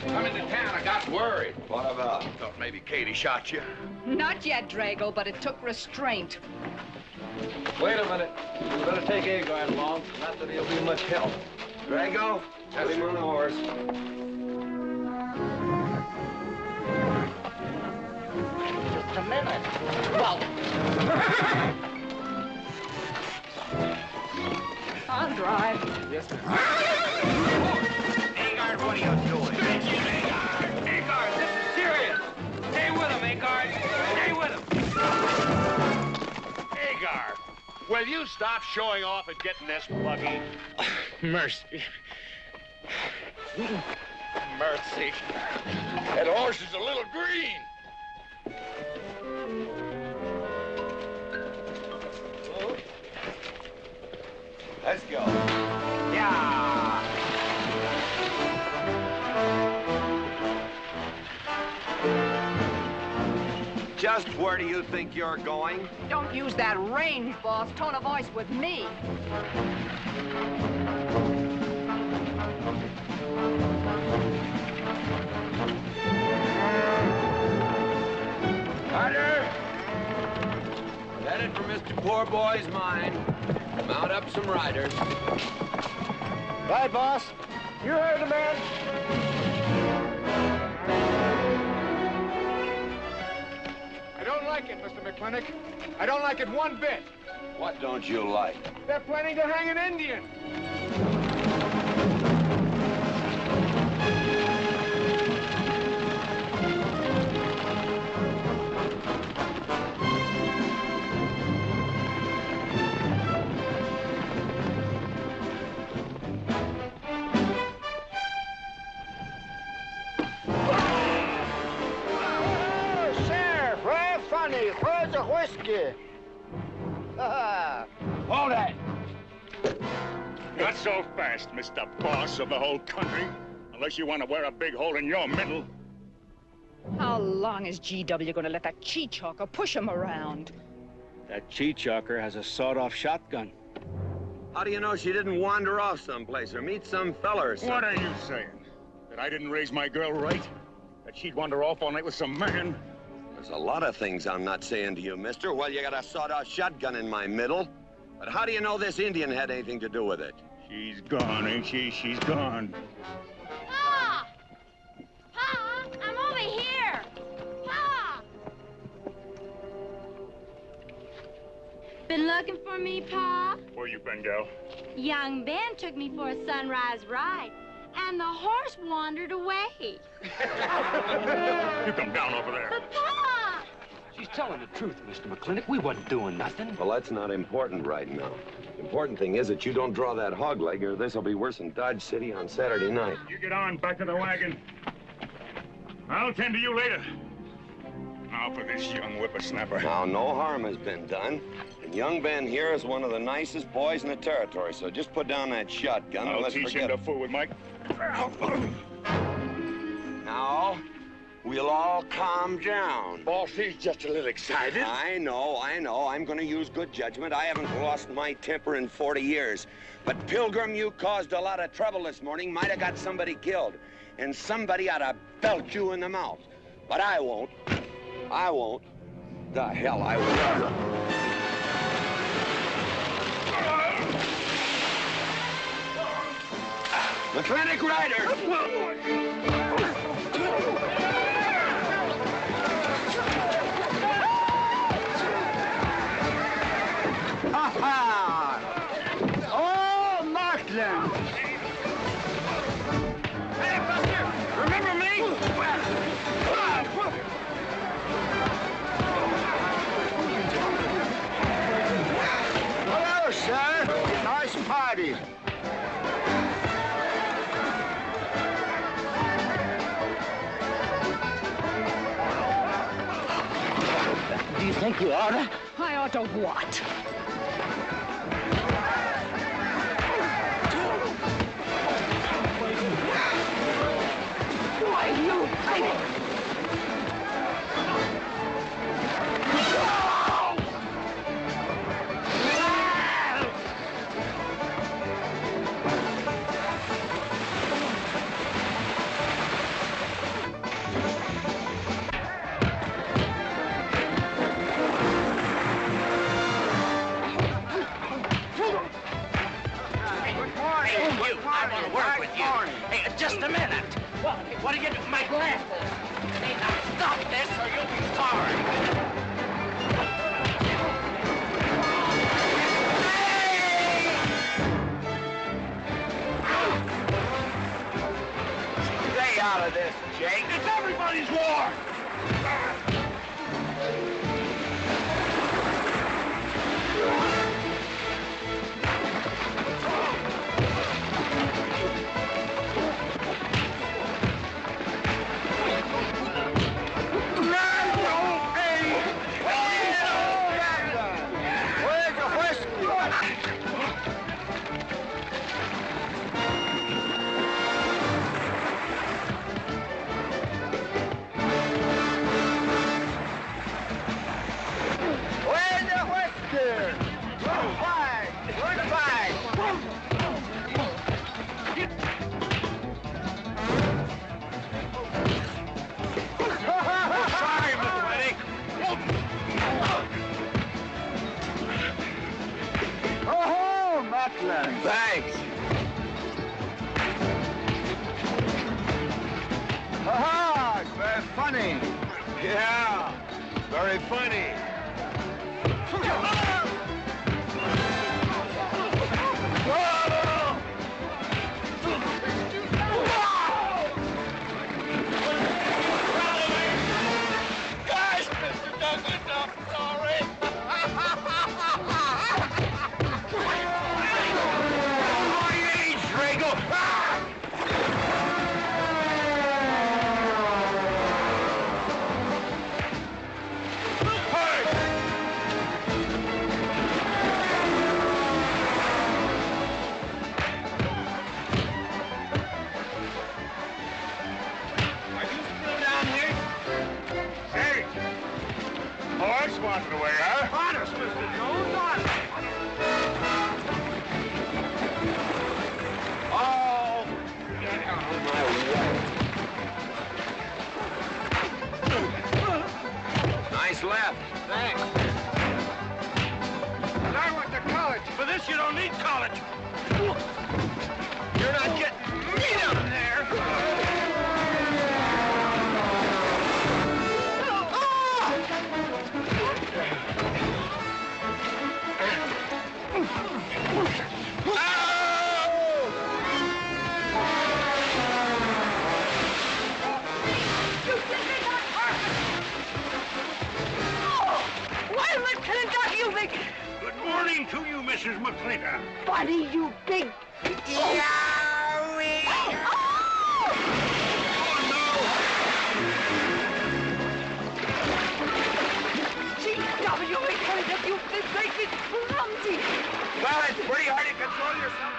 Speaker 10: Come into town. I got worried.
Speaker 4: What about?
Speaker 10: Thought maybe Katie shot you.
Speaker 16: Not yet, Drago, but it took restraint.
Speaker 11: Wait a minute. You better take Agard along. Not that he'll be much help.
Speaker 4: Drago, have him on the horse.
Speaker 20: Just a minute. Well,
Speaker 16: I'll drive.
Speaker 11: Yes, sir.
Speaker 20: Agard, what are you doing?
Speaker 21: Agard, this is serious. Stay with him, Agard. Stay with him.
Speaker 10: Agar, will you stop showing off and getting this buggy?
Speaker 21: Mercy.
Speaker 10: Mercy. That horse is a little green.
Speaker 4: Let's go.
Speaker 20: yeah.
Speaker 4: Just where do you think you're going?
Speaker 16: Don't use that range, boss. Tone of voice with me.
Speaker 21: Carter! Headed for Mr. Poor Boy's mine. Mount up some riders.
Speaker 9: Right, boss. You heard the man.
Speaker 15: I don't like it, Mr. McLintock. I don't like it one bit.
Speaker 4: What don't you like?
Speaker 15: They're planning to hang an Indian.
Speaker 17: whiskey.
Speaker 10: Hold that! Not so fast, Mr. Boss of the whole country. Unless you want to wear a big hole in your middle.
Speaker 16: How long is GW going to let that cheechawker push him around?
Speaker 8: That cheechawker has a sawed-off shotgun.
Speaker 4: How do you know she didn't wander off someplace or meet some fella or something?
Speaker 10: What are you saying? That I didn't raise my girl right? That she'd wander off all night with some man?
Speaker 4: There's a lot of things I'm not saying to you, mister. Well, you got a sawed-off shotgun in my middle. But how do you know this Indian had anything to do with it?
Speaker 10: She's gone, ain't she? She's gone.
Speaker 5: Pa! Pa! I'm over here! Pa! Been looking for me, Pa?
Speaker 10: Where you been, gal?
Speaker 5: Young Ben took me for a sunrise ride, and the horse wandered away.
Speaker 10: You come down over there.
Speaker 5: But, Pa!
Speaker 8: She's telling the truth, Mr. McLintock. We wasn't doing nothing.
Speaker 4: Well, that's not important right now. The important thing is that you don't draw that hog leg, or this'll be worse than Dodge City on Saturday night.
Speaker 10: You get on, back to the wagon. I'll tend to you later. Now for this young whippersnapper.
Speaker 4: Now, no harm has been done. And young Ben here is one of the nicest boys in the territory, so just put down that shotgun and
Speaker 10: I'll
Speaker 4: let's
Speaker 10: teach
Speaker 4: forget
Speaker 10: him to fool with Mike.
Speaker 4: Now, we'll all calm down.
Speaker 10: Boss, he's just a little excited.
Speaker 4: I know. I'm going to use good judgment. I haven't lost my temper in 40 years. But, Pilgrim, you caused a lot of trouble this morning. Might have got somebody killed. And somebody ought to belt you in the mouth. But I won't. I won't. The hell I won't. McLintock Rider!
Speaker 17: Ha-ha! Oh, Markland!
Speaker 21: Hey, Buster! Remember me?
Speaker 17: Hello, sir. Nice party.
Speaker 19: Do you think you oughta?
Speaker 16: I ought to what? Why, you...
Speaker 20: Hey, just a minute. What are you doing? My glasses. Hey, now stop this or you'll be sorry.
Speaker 10: Stay out of this, Jake. It's everybody's war.
Speaker 4: Thanks.
Speaker 17: Ha-ha! Very funny.
Speaker 4: Yeah, very funny.
Speaker 21: Guys, Mr. Douglas, I'm sorry.
Speaker 10: Hey!
Speaker 21: this, you don't need college. You're not getting me down there.
Speaker 19: Why, McLintock, you big...
Speaker 6: Good morning to you, Mrs. McLintock.
Speaker 19: Buddy, you big...
Speaker 6: Yowie!
Speaker 19: G.W. McLintock, you big, big clumsy.
Speaker 21: Well, it's pretty hard to control yourself.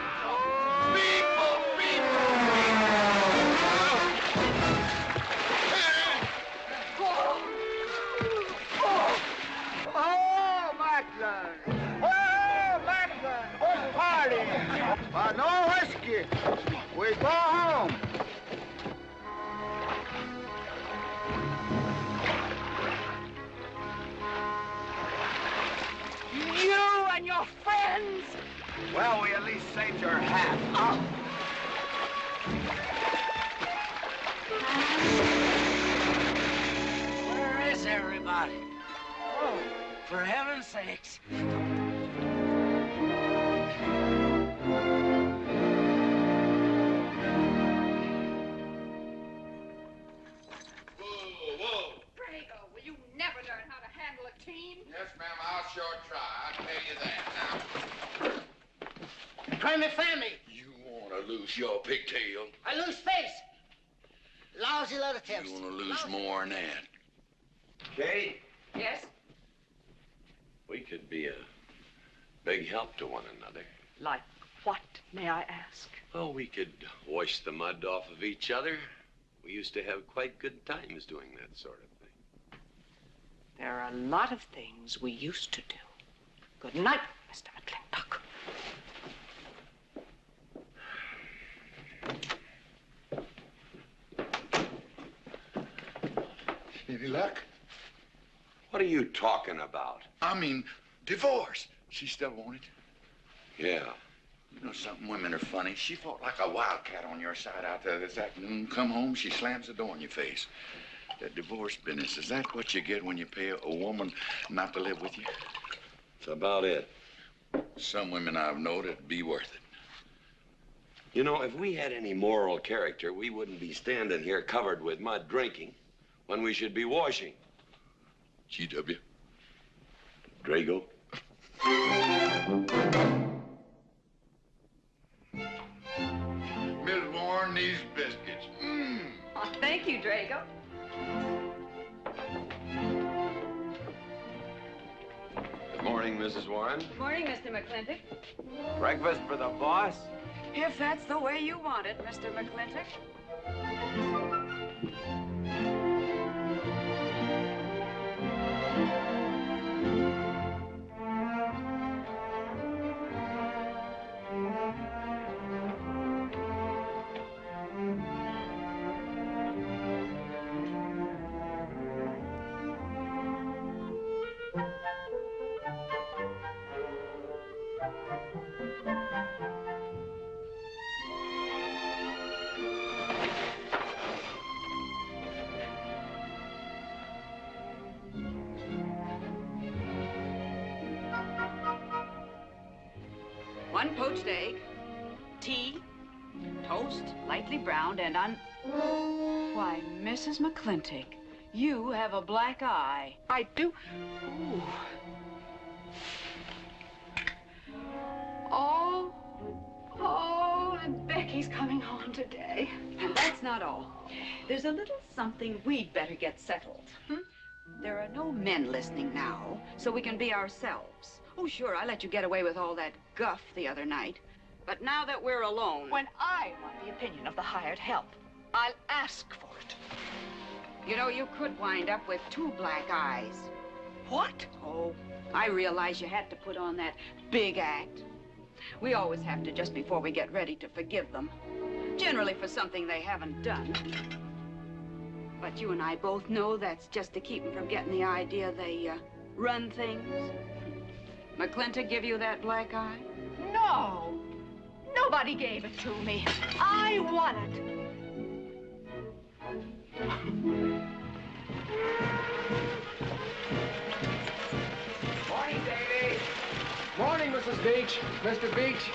Speaker 17: Oh, Macklin! Oh, Macklin! What's party? No whiskey. We go home.
Speaker 19: You and your friends.
Speaker 21: Well, we at least saved your hat.
Speaker 20: Where is everybody? Oh, for heaven's sakes.
Speaker 16: Drago, will you never learn how to handle a team?
Speaker 3: Yes, ma'am, I'll sure try. I'll tell you that now.
Speaker 19: Try me family.
Speaker 3: You want to lose your pigtail?
Speaker 19: I lose face. Lousy lot of tips.
Speaker 3: You want to lose more than that?
Speaker 4: Kate,
Speaker 18: Yes?
Speaker 4: we could be a big help to one another.
Speaker 16: Like what, may I ask?
Speaker 4: Well, we could wash the mud off of each other. We used to have quite good times doing that sort of thing.
Speaker 16: There are a lot of things we used to do. Good night, Mr. McLintock.
Speaker 3: Any luck?
Speaker 4: What are you talking about?
Speaker 3: I mean, divorce. She still want it?
Speaker 4: Yeah.
Speaker 3: You know something? Women are funny. She fought like a wildcat on your side out there this afternoon. Come home, she slams the door in your face. That divorce business, is that what you get when you pay a woman not to live with you?
Speaker 4: That's about it.
Speaker 3: Some women I've known it'd be worth it.
Speaker 4: You know, if we had any moral character, we wouldn't be standing here covered with mud drinking when we should be washing.
Speaker 3: G.W.
Speaker 4: Drago.
Speaker 3: Miss Warren, these biscuits. Mmm.
Speaker 18: Oh, thank you, Drago.
Speaker 4: Good morning, Mrs. Warren.
Speaker 18: Good morning, Mr. McLintock.
Speaker 4: Breakfast for the boss?
Speaker 18: If that's the way you want it, Mr. McLintock. One poached egg, tea, toast, lightly browned, and Why, Mrs. McLintock, you have a black eye.
Speaker 16: I do. Ooh. Oh, and Becky's coming home today.
Speaker 18: And that's not all. There's a little something we'd better get settled. There are no men listening now, so we can be ourselves. Oh, sure, I let you get away with all that guff the other night. But now that we're alone...
Speaker 16: When I want the opinion of the hired help, I'll ask for it.
Speaker 18: You know, you could wind up with 2 black eyes.
Speaker 16: What?
Speaker 18: Oh, I realize you had to put on that big act. We always have to just before we get ready to forgive them. Generally for something they haven't done. But you and I both know that's just to keep them from getting the idea they run things. McLintock give you that black eye?
Speaker 16: No. Nobody gave it to me. I won it.
Speaker 21: Morning, Davy.
Speaker 15: Morning, Mrs. Beach. Mr. Beach.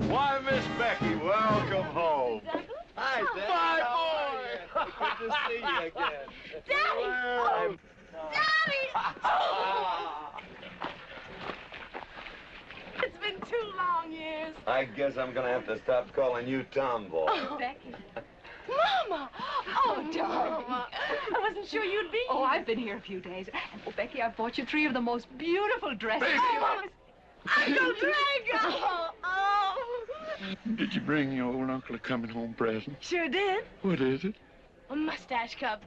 Speaker 10: Why, Miss Becky, welcome home.
Speaker 21: Hi, Becky.
Speaker 10: My
Speaker 21: How
Speaker 10: boy.
Speaker 21: are you? Good to see you again.
Speaker 5: Daddy!
Speaker 21: Well,
Speaker 16: It's been 2 long years.
Speaker 4: I guess I'm gonna have to stop calling you Tomboy.
Speaker 16: Oh, Becky. Mama! Oh, darling. I wasn't sure you'd be here. Oh, I've been here a few days. And, oh, Becky, I bought you 3 of the most beautiful dresses.
Speaker 10: Baby.
Speaker 16: Mama. Uncle Drago! Oh!
Speaker 3: Did you bring your old uncle a coming home present?
Speaker 5: Sure did.
Speaker 3: What is it?
Speaker 5: A mustache cup.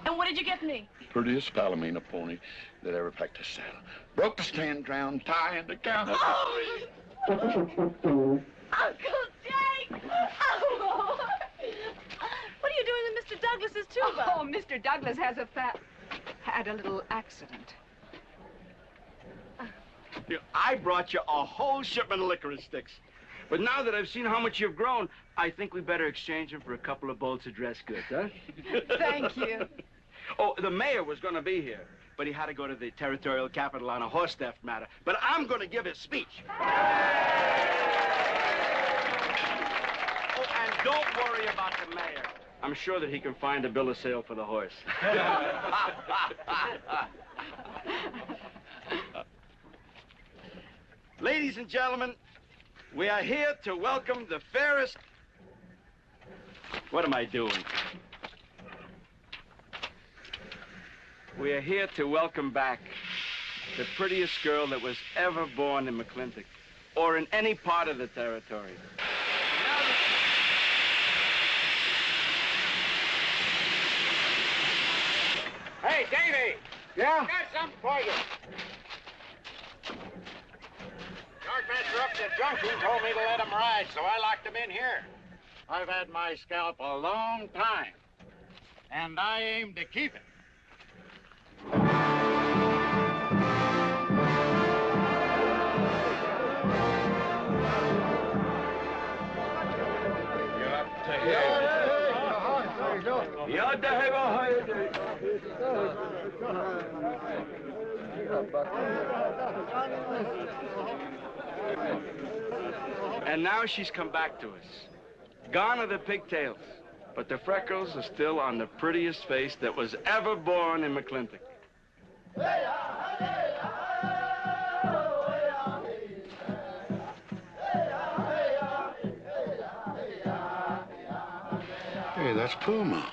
Speaker 5: And what did you get me?
Speaker 3: Prettiest Palomino pony that ever packed a saddle. Broke the stand, drowned, tie, and the gown.
Speaker 5: Oh! Uncle Jake! Oh! What are you doing in Mr. Douglas's tuba?
Speaker 16: Oh, Mr. Douglas has had a little accident.
Speaker 1: I brought you a whole shipment of licorice sticks. But now that I've seen how much you've grown, I think we better exchange them for a couple of bolts of dress goods, huh?
Speaker 16: Thank you.
Speaker 1: Oh, the mayor was going to be here, but he had to go to the territorial capital on a horse theft matter. But I'm going to give his speech. Oh, and don't worry about the mayor. I'm sure that he can find a bill of sale for the horse. Ladies and gentlemen, we are here to welcome the fairest... What am I doing? We are here to welcome back the prettiest girl that was ever born in McLintock, or in any part of the territory.
Speaker 21: Hey, Davy!
Speaker 15: Yeah?
Speaker 21: Got something for you. Yorkmaster up the junction told me to let him ride, so I locked him in here. I've had my scalp a long time, and I aim to keep it.
Speaker 1: And now she's come back to us. Gone are the pigtails, but the freckles are still on the prettiest face that was ever born in McLintock.
Speaker 3: Hey, that's Puma.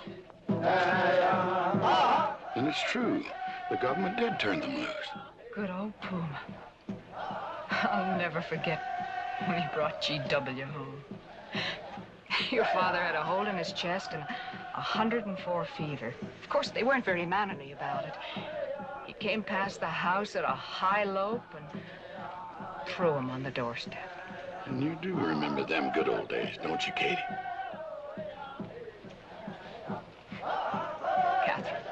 Speaker 3: And it's true. The government did turn them loose.
Speaker 16: Good old Puma. I'll never forget when he brought G.W. home. Your father had a hole in his chest and 104 fever. Of course, they weren't very mannerly about it. He came past the house at a high lope and threw him on the doorstep.
Speaker 3: And you do remember them good old days, don't you, Katie?
Speaker 16: Catherine.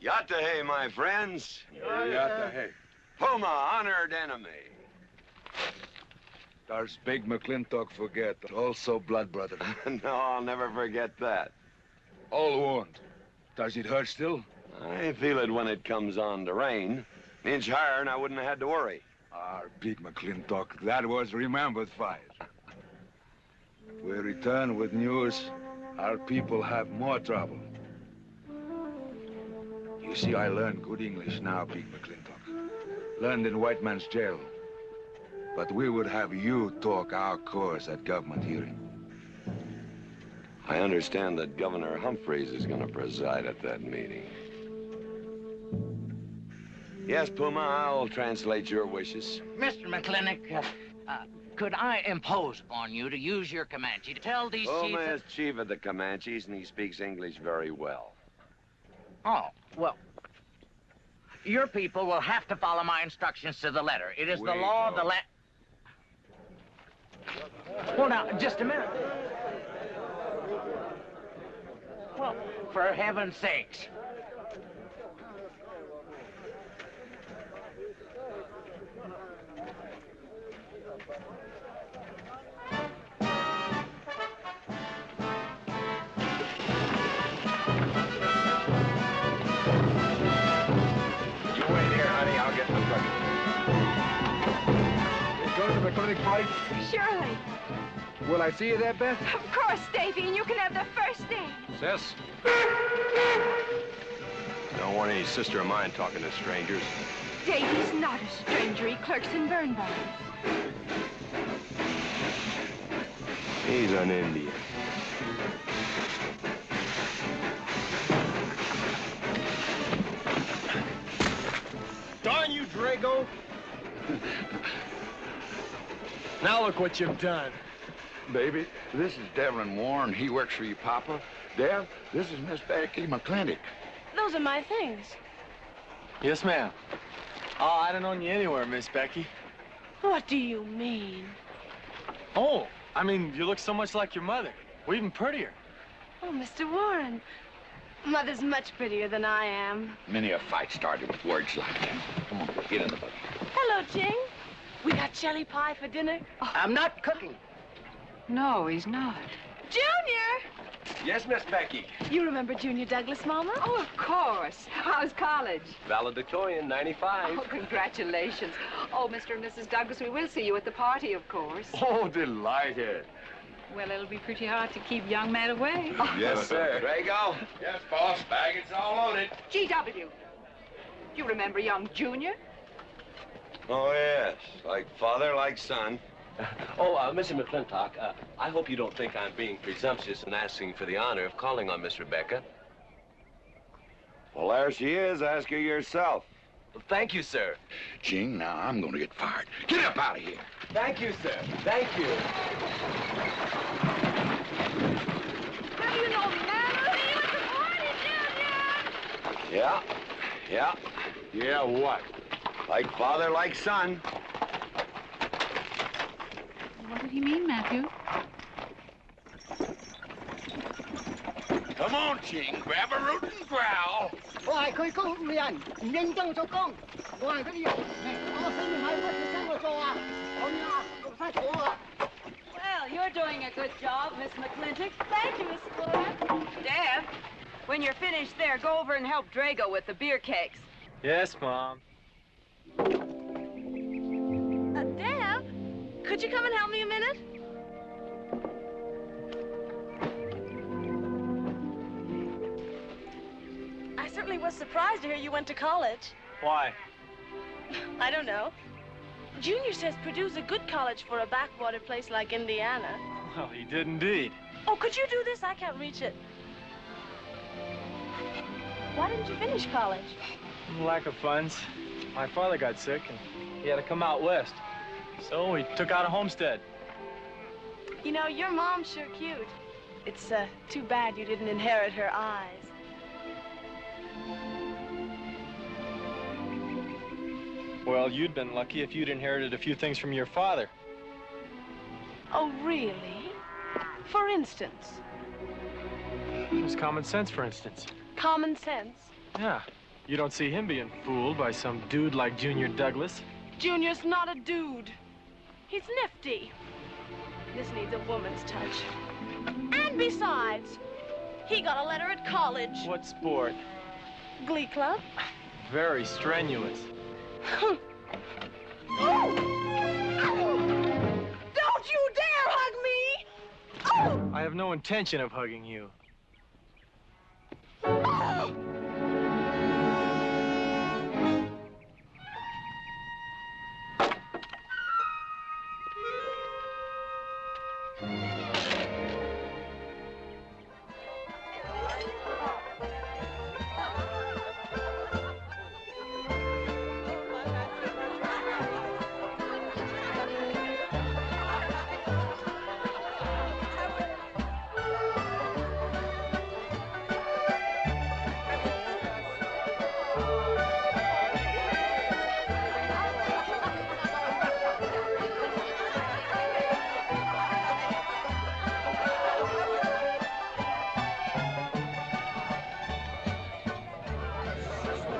Speaker 4: Yatta-hey, my friends.
Speaker 1: Yatta-hey.
Speaker 4: Puma, honored enemy.
Speaker 7: Does big McLintock forget? Also blood brother.
Speaker 4: No, I'll never forget that.
Speaker 7: All wound. Does it hurt still?
Speaker 4: I feel it when it comes on to rain. An inch higher and I wouldn't have had to worry.
Speaker 7: Our big McLintock, that was remembered fight. We return with news. Our people have more trouble. You see, I learned good English now, big McLintock. Learned in white man's jail. But we would have you talk our cause at government hearing.
Speaker 4: I understand that Governor Humphreys is going to preside at that meeting. Yes, Puma, I'll translate your wishes.
Speaker 20: Mr. McLintock, could I impose upon you to use your Comanche to tell these
Speaker 4: Puma
Speaker 20: chiefs...
Speaker 4: is chief of the Comanches, and he speaks English very well.
Speaker 20: Oh, well, your people will have to follow my instructions to the letter. It is the law of the land... Well, now, just a minute. Well, for heaven's sakes.
Speaker 15: Fight?
Speaker 16: Surely.
Speaker 15: Will I see you there, Beth?
Speaker 16: Of course, Davy, and you can have the first day.
Speaker 8: Sis? Don't want any sister of mine talking to strangers.
Speaker 16: Davy's not a stranger. He clerks in Birnbaum.
Speaker 8: He's an Indian.
Speaker 12: Darn you, Drago! Now look what you've done.
Speaker 3: Baby, this is Devlin Warren. He works for you, Papa. Dev, this is Miss Becky McLintock.
Speaker 22: Those are my things.
Speaker 12: Yes, ma'am. Oh, I'd have known you anywhere, Miss Becky.
Speaker 22: What do you mean?
Speaker 12: Oh, I mean, you look so much like your mother. Well, even prettier.
Speaker 22: Oh, Mr. Warren. Mother's much prettier than I am.
Speaker 3: Many a fight started with words like that. Come on, get in the boat.
Speaker 22: Hello, Ching. We got jelly pie for dinner.
Speaker 19: Oh. I'm not cooking.
Speaker 18: No, he's not.
Speaker 22: Junior!
Speaker 8: Yes, Miss Becky.
Speaker 22: You remember Junior Douglas, Mama?
Speaker 18: Oh, of course. How's college?
Speaker 8: Valedictorian, 95.
Speaker 18: Oh, congratulations. Oh, Mr. and Mrs. Douglas, we will see you at the party, of course.
Speaker 8: Oh, delighted.
Speaker 18: Well, it'll be pretty hard to keep young men away.
Speaker 8: Yes, sir.
Speaker 4: Drago?
Speaker 10: Yes, boss. Baggage all loaded.
Speaker 18: G.W. You remember young Junior?
Speaker 4: Oh, yes. Like father, like son.
Speaker 23: Mr. McLintock, I hope you don't think I'm being presumptuous in asking for the honor of calling on Miss Rebecca.
Speaker 4: Well, there she is. Ask her yourself.
Speaker 23: Well, thank you, sir.
Speaker 3: Ching, now I'm going to get fired. Get up out of here.
Speaker 23: Thank you, sir. Thank you.
Speaker 22: Have you no manners? See you at the party, Junior!
Speaker 4: Yeah. Yeah.
Speaker 8: Yeah, what?
Speaker 4: Like father, like son.
Speaker 18: What did he mean, Matthew?
Speaker 3: Come on, Ching. Grab a root and growl.
Speaker 19: 我係佢工人，唔認真做工。我係嗰啲人，我死唔係屈佢跟我做啊！我呀，做晒錯啊！
Speaker 18: Well, you're doing a good job, Miss McLintock. Thank you, Miss Flora. Deb, when you're finished there, go over and help Drago with the beer cakes.
Speaker 12: Yes, Mom.
Speaker 22: Deb, could you come and help me a minute? I certainly was surprised to hear you went to college.
Speaker 12: Why?
Speaker 22: I don't know. Junior says Purdue's a good college for a backwater place like Indiana.
Speaker 12: Well, he did indeed.
Speaker 22: Oh, could you do this? I can't reach it. Why didn't you finish college?
Speaker 12: Lack of funds. My father got sick, and he had to come out west. So he took out a homestead.
Speaker 22: You know, your mom's sure cute. It's too bad you didn't inherit her eyes.
Speaker 12: Well, you'd been lucky if you'd inherited a few things from your father.
Speaker 22: Oh, really? For instance?
Speaker 12: There's common sense, for instance.
Speaker 22: Common sense?
Speaker 12: Yeah. You don't see him being fooled by some dude like Junior Douglas.
Speaker 22: Junior's not a dude. He's nifty. This needs a woman's touch. And besides, he got a letter at college.
Speaker 12: What sport?
Speaker 22: Glee club.
Speaker 12: Very strenuous.
Speaker 22: Don't you dare hug me! Oh!
Speaker 12: I have no intention of hugging you.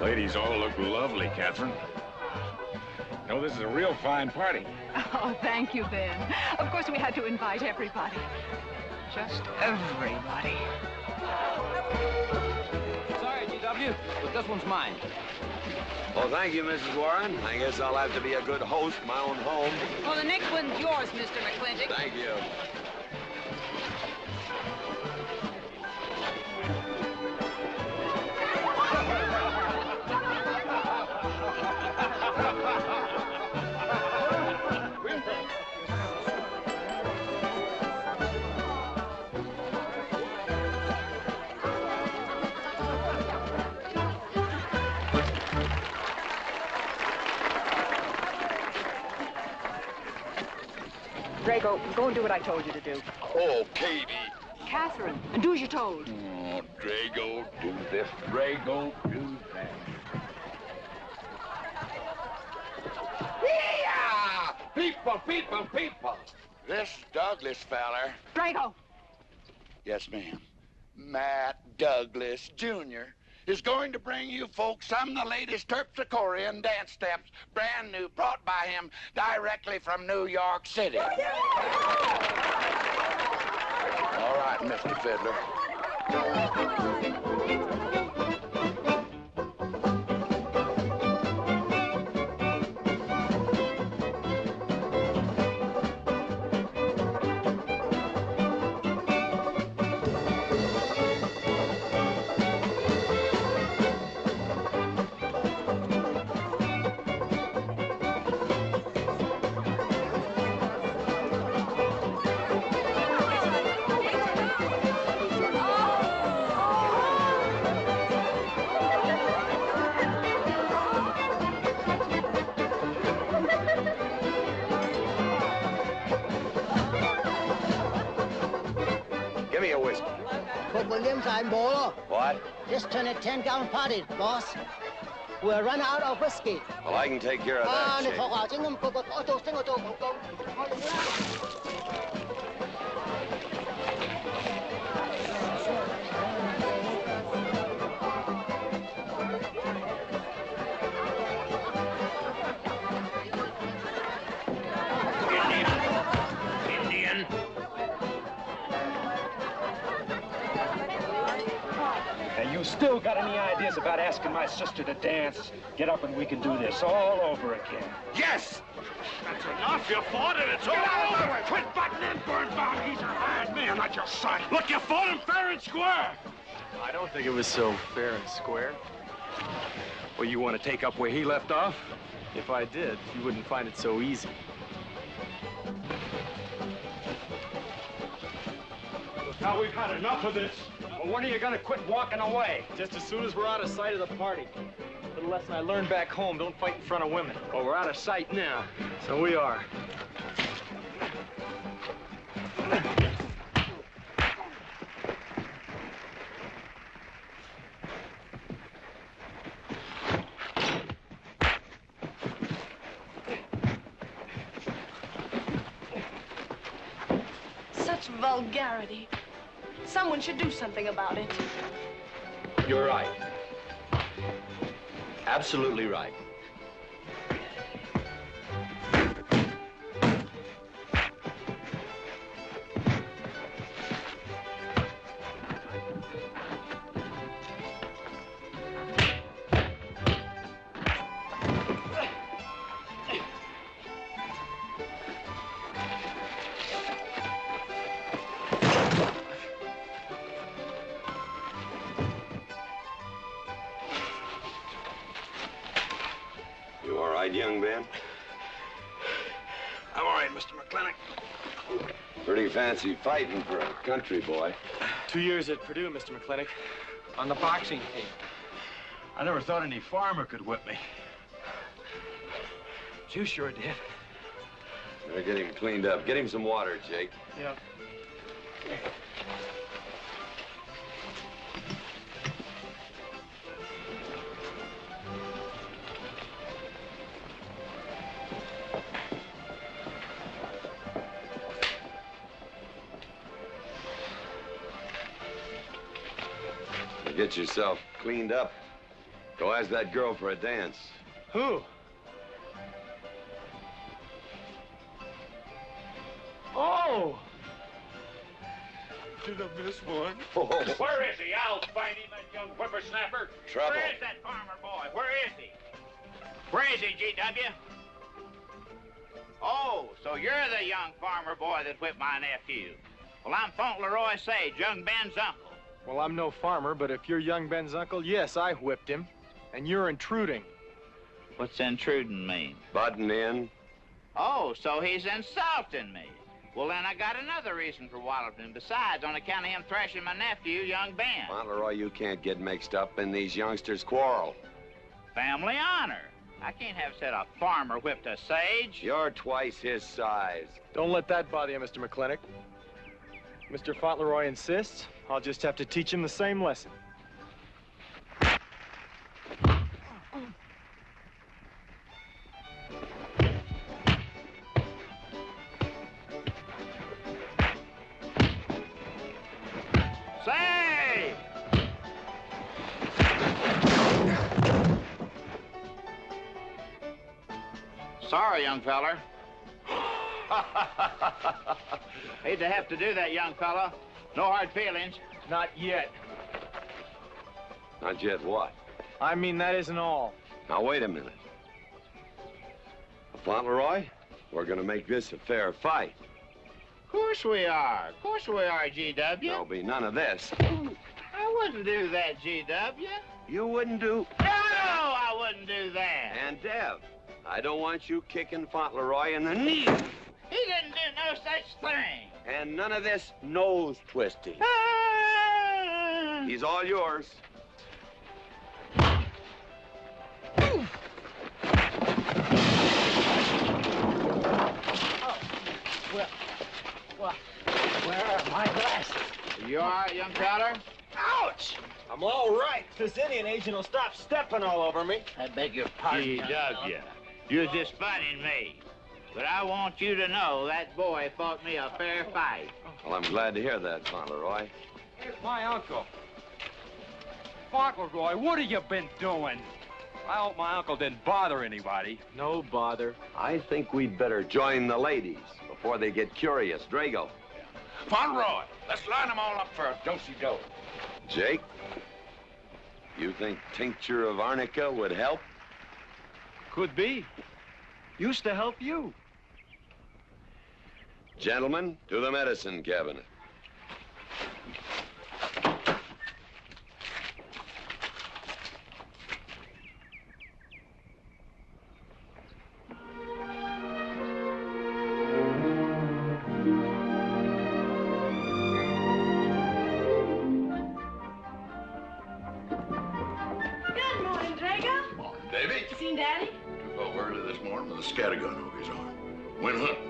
Speaker 10: Ladies all look lovely, Catherine. You know, this is a real fine party.
Speaker 16: Oh, thank you, Ben. Of course, we had to invite everybody. Just everybody.
Speaker 11: Sorry, GW, but this one's mine.
Speaker 4: Well, thank you, Mrs. Warren. I guess I'll have to be a good host in my own home.
Speaker 18: Well, the next one's yours, Mr. McLintock.
Speaker 4: Thank you.
Speaker 16: Drago, go and do what I told you to do.
Speaker 3: Oh, Katie.
Speaker 16: Catherine, do as you're told.
Speaker 3: Oh, Drago, do this. Drago, do that. Yeah! People! This Douglas feller.
Speaker 16: Drago!
Speaker 3: Yes, ma'am. Matt Douglas, Jr. is going to bring you folks some of the latest terpsichorean dance steps, brand new, brought by him directly from New York City. All right, Mr. Fiddler.
Speaker 4: Give me a whiskey.
Speaker 19: Put Williams on board.
Speaker 4: What?
Speaker 19: Just turn a 10-gallon party, boss. We'll run out of whiskey.
Speaker 4: Well, I can take care of that,
Speaker 19: 你
Speaker 4: Chick.
Speaker 19: 學校整咁個個我做升我做報告，我哋啦。
Speaker 6: Indian.
Speaker 2: And you still got any ideas about asking my sister to dance? Get up and we can do this all over again.
Speaker 6: Yes! That's enough. You fought it. It's all over. Quit butting in, Birnbaum. He's a hired man, not your son. Look, you fought him fair and square.
Speaker 12: I don't think it was so fair and square. Well, you want to take up where he left off? If I did, you wouldn't find it so easy.
Speaker 2: Now we've had enough of this. Well, when are you gonna quit walking away?
Speaker 12: Just as soon as we're out of sight of the party. Little lesson I learned back home, don't fight in front of women.
Speaker 2: Well, we're out of sight now.
Speaker 12: So we are.
Speaker 22: Such vulgarity. Someone should do something about it.
Speaker 23: You're right. Absolutely right.
Speaker 7: Mr. McLintock.
Speaker 4: Pretty fancy fighting for a country boy.
Speaker 12: 2 years at Purdue, Mr. McLintock,
Speaker 2: On the boxing team. I never thought any farmer could whip me. But you sure did.
Speaker 4: Better get him cleaned up. Get him some water, Jake.
Speaker 12: Yeah.
Speaker 4: Get yourself cleaned up. Go ask that girl for a dance.
Speaker 12: Who? Oh!
Speaker 6: Did I miss one?
Speaker 4: Oh.
Speaker 10: Where is he? I'll find him, that young whippersnapper.
Speaker 4: Trouble.
Speaker 10: Where is that farmer boy? Where is he? Where is he, G.W.? Oh, so you're the young farmer boy that whipped my nephew. Well, I'm Fauntleroy Sage, young Ben's uncle.
Speaker 12: Well, I'm no farmer, but if you're young Ben's uncle, yes, I whipped him. And you're intruding.
Speaker 10: What's intruding mean?
Speaker 4: Butting in.
Speaker 10: Oh, so he's insulting me. Well, then I got another reason for walloping him. Besides, on account of him thrashing my nephew, young Ben.
Speaker 4: Fauntleroy, you can't get mixed up in these youngsters' quarrel.
Speaker 10: Family honor. I can't have said a farmer whipped a sage.
Speaker 4: You're twice his size.
Speaker 12: Don't let that bother you, Mr. McLintock. Mr. Fauntleroy insists. I'll just have to teach him the same lesson.
Speaker 10: Say! Sorry, young feller. Hate to have to do that, young fella. No hard feelings.
Speaker 12: Not yet.
Speaker 4: Not yet what?
Speaker 12: I mean, that isn't all.
Speaker 4: Now, wait a minute. Fauntleroy, we're gonna make this a fair fight.
Speaker 10: Of course we are. Of course we are, G.W.
Speaker 4: There'll be none of this.
Speaker 10: I wouldn't do that, G.W.
Speaker 4: You wouldn't do...
Speaker 10: No, I wouldn't do that.
Speaker 4: And Dev, I don't want you kicking Fauntleroy in the knee.
Speaker 10: He didn't do no such thing.
Speaker 4: And none of this nose twisting. He's all yours.
Speaker 19: Well, where are my glasses?
Speaker 10: You all right, young feller?
Speaker 19: Ouch! I'm all right. This Indian agent will stop stepping all over me.
Speaker 10: I beg your pardon. G.W. You're just funning me. But I want you to know that boy fought me a fair fight.
Speaker 4: Well, I'm glad to hear that, Fauntleroy.
Speaker 2: Here's my uncle. Fauntleroy, what have you been doing? I hope my uncle didn't bother anybody.
Speaker 12: No bother.
Speaker 4: I think we'd better join the ladies before they get curious. Drago.
Speaker 3: Fauntleroy, let's line them all up for a do-si-do.
Speaker 4: Jake, you think tincture of arnica would help?
Speaker 12: Could be. Used to help you.
Speaker 4: Gentlemen, to the medicine cabinet.
Speaker 22: Good morning, Drago.
Speaker 3: Morning, Davy.
Speaker 22: You seen Daddy?
Speaker 3: Took over early this morning with a scattergun over his arm. Went hunting.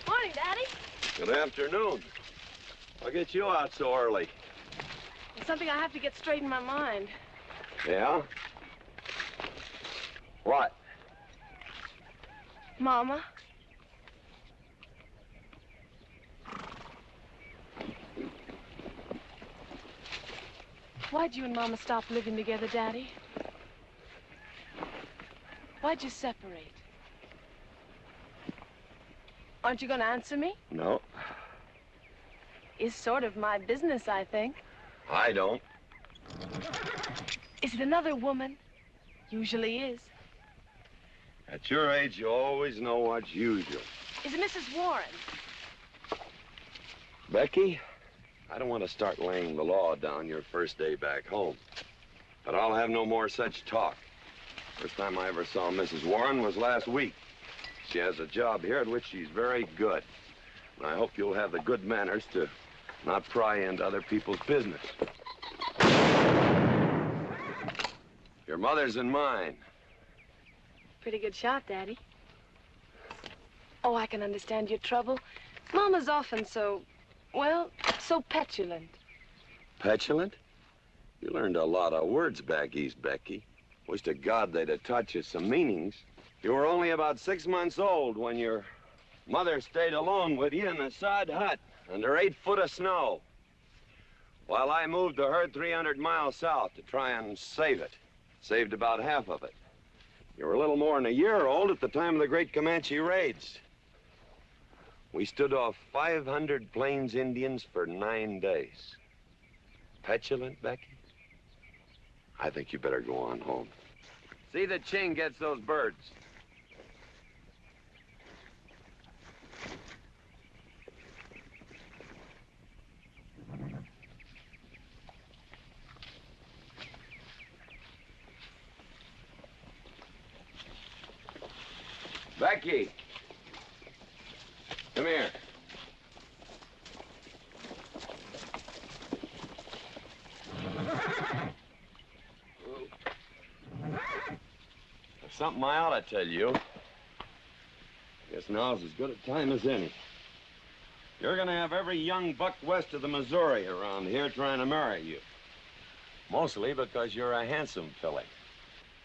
Speaker 22: Morning, Daddy.
Speaker 4: Good afternoon. I'll get you out so early.
Speaker 22: There's something I have to get straight in my mind.
Speaker 4: Yeah? What?
Speaker 22: Mama. Why'd you and Mama stop living together, Daddy? Why'd you separate? Aren't you going to answer me?
Speaker 4: No.
Speaker 22: is sort of my business, I think.
Speaker 4: I don't.
Speaker 22: Is it another woman? Usually is.
Speaker 4: At your age, you always know what's usual.
Speaker 22: Is it Mrs. Warren?
Speaker 4: Becky, I don't want to start laying the law down your first day back home. But I'll have no more such talk. First time I ever saw Mrs. Warren was last week. She has a job here at which she's very good. And I hope you'll have the good manners to not pry into other people's business. Your mother's and mine.
Speaker 22: Pretty good shot, Daddy. Oh, I can understand your trouble. Mama's often so, well, so petulant.
Speaker 4: Petulant? You learned a lot of words back east, Becky. Wish to God they'd have taught you some meanings. You were only about 6 months old when your mother stayed alone with you in a sod hut under 8 foot of snow, while I moved the herd 300 miles south to try and save it. Saved about half of it. You were a little more than a year old at the time of the great Comanche raids. We stood off 500 Plains Indians for 9 days. Petulant, Becky? I think you better go on home. See that Ching gets those birds. Becky, come here. There's something I ought to tell you. Guess now's as good a time as any. You're gonna have every young buck west of the Missouri around here trying to marry you. Mostly because you're a handsome filly.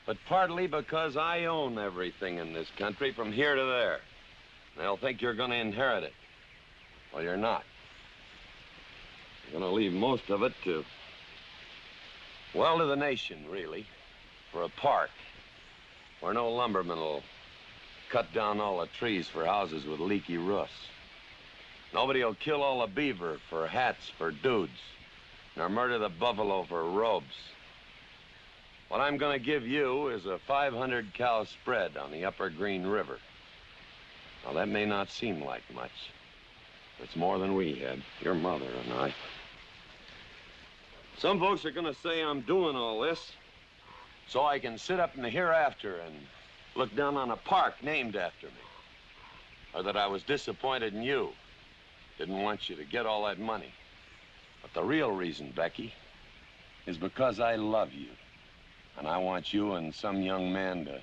Speaker 4: But partly because I own everything in this country from here to there. They'll think you're gonna inherit it. Well, you're not. You're gonna leave most of it to, well, to the nation, really. For a park where no lumberman will cut down all the trees for houses with leaky roofs. Nobody will kill all the beaver for hats for dudes, nor murder the buffalo for robes. What I'm gonna give you is a 500-cow spread on the upper Green River. Now, that may not seem like much. It's more than we had, your mother and I. Some folks are gonna say I'm doing all this so I can sit up in the hereafter and look down on a park named after me. Or that I was disappointed in you. Didn't want you to get all that money. But the real reason, Becky, is because I love you. And I want you and some young man to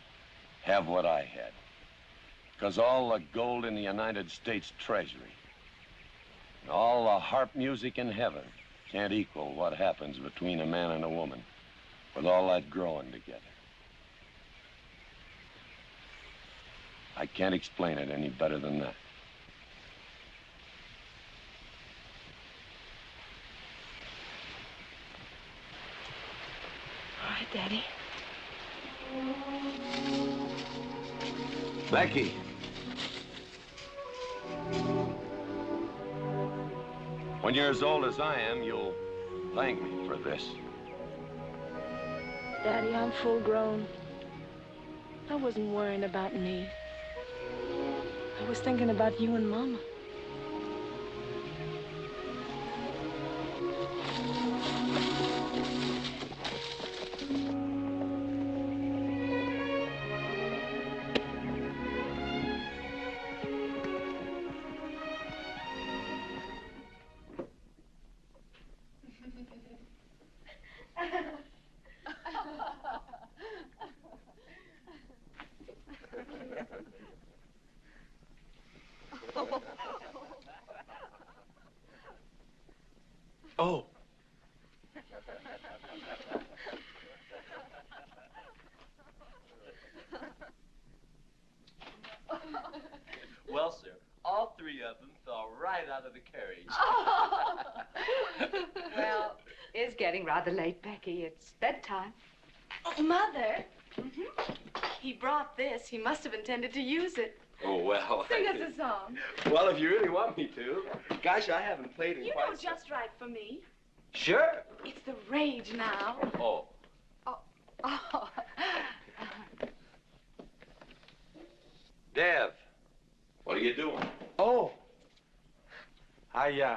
Speaker 4: have what I had. Because all the gold in the United States Treasury and all the harp music in heaven can't equal what happens between a man and a woman with all that growing together. I can't explain it any better than that.
Speaker 22: All right, Daddy.
Speaker 4: Becky. When you're as old as I am, you'll thank me for this.
Speaker 22: Daddy, I'm full grown. I wasn't worrying about me. I was thinking about you and Mama.
Speaker 12: Oh.
Speaker 23: Well, sir, all 3 of them fell right out of the carriage.
Speaker 16: Well, it's getting rather late, Becky. It's bedtime.
Speaker 22: Oh, Mother. He brought this. He must have intended to use it.
Speaker 23: Oh, well.
Speaker 22: Sing us a song.
Speaker 23: Well, if you really want me to. Gosh, I haven't played in
Speaker 22: You
Speaker 23: quite
Speaker 22: know just right for me.
Speaker 23: Sure.
Speaker 22: It's the rage now.
Speaker 23: Oh.
Speaker 22: Oh.
Speaker 23: Dev, what are you doing?
Speaker 12: Oh. I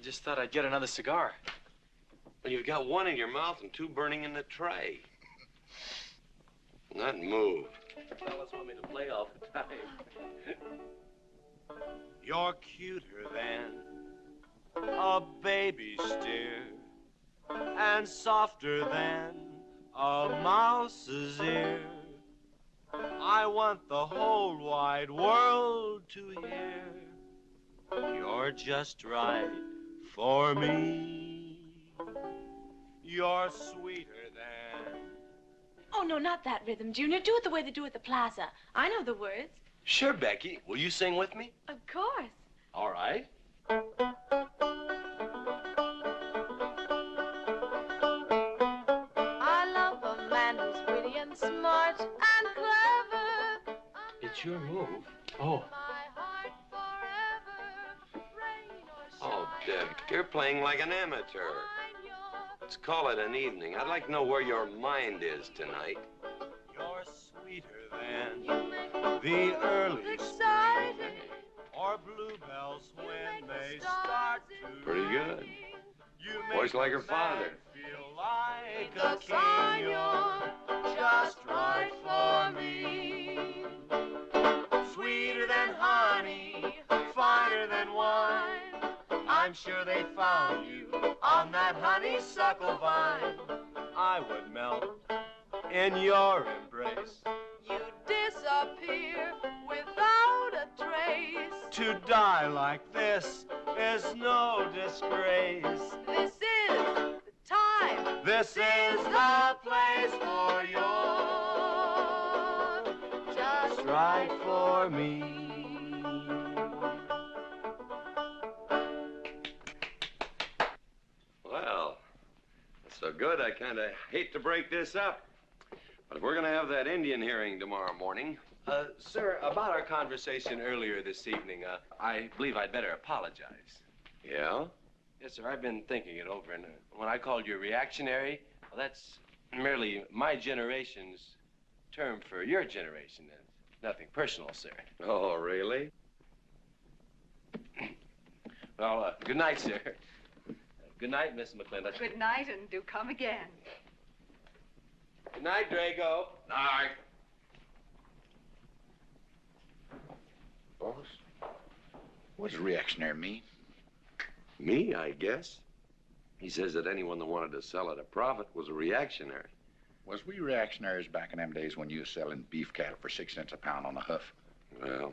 Speaker 12: just thought I'd get another cigar.
Speaker 23: Well, you've got one in your mouth and two burning in the tray. Not move. Fellas want me to play all the time.
Speaker 9: You're cuter than a baby steer, and softer than a mouse's ear. I want the whole wide world to hear. You're just right for me. You're sweeter than...
Speaker 22: Oh, no, not that rhythm, Junior. Do it the way they do at the plaza. I know the words.
Speaker 23: Sure, Becky. Will you sing with me?
Speaker 22: Of course.
Speaker 23: All right.
Speaker 22: I love a man who's witty and smart and clever.
Speaker 23: It's your move. Oh. Oh, Deb, you're playing like an amateur. Let's call it an evening. I'd like to know where your mind is tonight.
Speaker 9: You're sweeter than the early spring, or bluebells when they start to
Speaker 23: Pretty good. Voice like her father.
Speaker 9: feel like a king. You're just right for me. Sweeter than honey, finer than wine. I'm sure they found you on that honeysuckle vine. I would melt in your embrace.
Speaker 22: You disappear without a trace.
Speaker 9: To die like this is no disgrace.
Speaker 22: This is the time.
Speaker 9: This is the place for you.
Speaker 22: Just
Speaker 9: Right for me.
Speaker 23: Well, that's so good, I kind of hate to break this up. But if we're going to have that Indian hearing tomorrow morning... sir, about our conversation earlier this evening, I believe I'd better apologize. Yeah? Yes, sir, I've been thinking it over, and when I called you reactionary, well, that's merely my generation's term for your generation. It's nothing personal, sir. Oh, really? Well, good night, sir. Good night, Miss McLintock.
Speaker 18: Good night, and do come again.
Speaker 23: Good night, Drago.
Speaker 3: Night. Boss, what does reactionary mean?
Speaker 23: Me, I guess. He says that anyone that wanted to sell at a profit was a reactionary.
Speaker 3: Was we reactionaries back in them days when you was selling beef cattle for 6 cents a pound on the hoof?
Speaker 23: Well,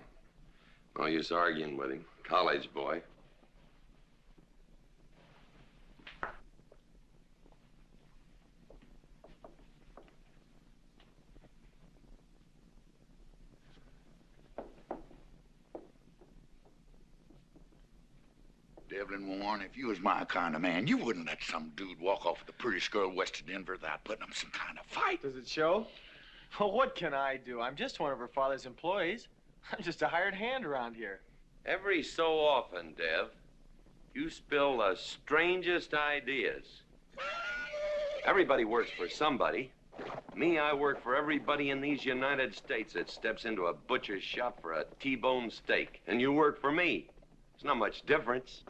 Speaker 23: no use arguing with him. College boy.
Speaker 3: Devlin Warren, if you was my kind of man, you wouldn't let some dude walk off with the prettiest girl west of Denver without putting up some kind of fight.
Speaker 12: Does it show? Well, what can I do? I'm just one of her father's employees. I'm just a hired hand around here.
Speaker 23: Every so often, Dev, you spill the strangest ideas. Everybody works for somebody. Me, I work for everybody in these United States that steps into a butcher's shop for a T-bone steak. And you work for me. There's not much difference.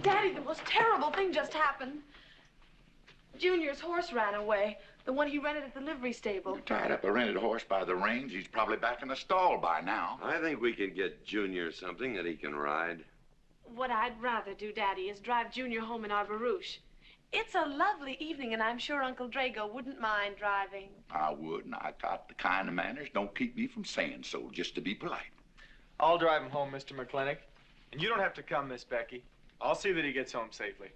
Speaker 22: Daddy, the most terrible thing just happened. Junior's horse ran away. The one he rented at the livery stable.
Speaker 3: Tied up a rented horse by the reins. He's probably back in the stall by now.
Speaker 23: I think we could get Junior something that he can ride.
Speaker 22: What I'd rather do, Daddy, is drive Junior home in our barouche. It's a lovely evening, and I'm sure Uncle Drago wouldn't mind driving.
Speaker 3: I would, and I got the kind of manners don't keep me from saying so, just to be polite.
Speaker 12: I'll drive him home, Mr. McLintock. And you don't have to come, Miss Becky. I'll see that he gets home safely.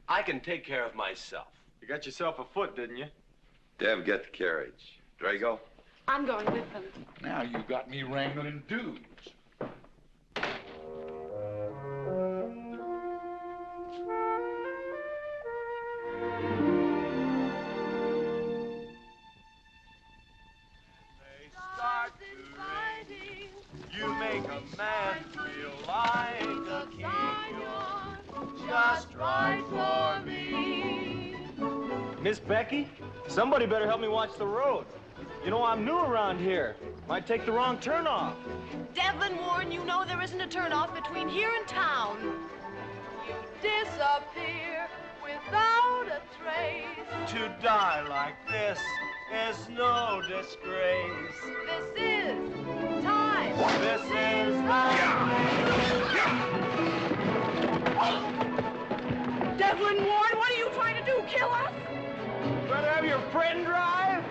Speaker 23: I can take care of myself.
Speaker 12: You got yourself a foot, didn't you?
Speaker 23: Dev, get the carriage. Drago?
Speaker 22: I'm going with them.
Speaker 3: Now you got me wrangling dudes.
Speaker 9: man feel like a king. Just right for me.
Speaker 12: Miss Becky, somebody better help me watch the road. You know, I'm new around here. Might take the wrong turn off.
Speaker 13: Devlin Warren, you know there isn't a turnoff between here and town. You disappear without a trace.
Speaker 9: To die like this is no disgrace.
Speaker 13: This is time.
Speaker 9: This is
Speaker 13: Devlin Warren, what are you trying to do? Kill us?
Speaker 12: Rather have your friend drive?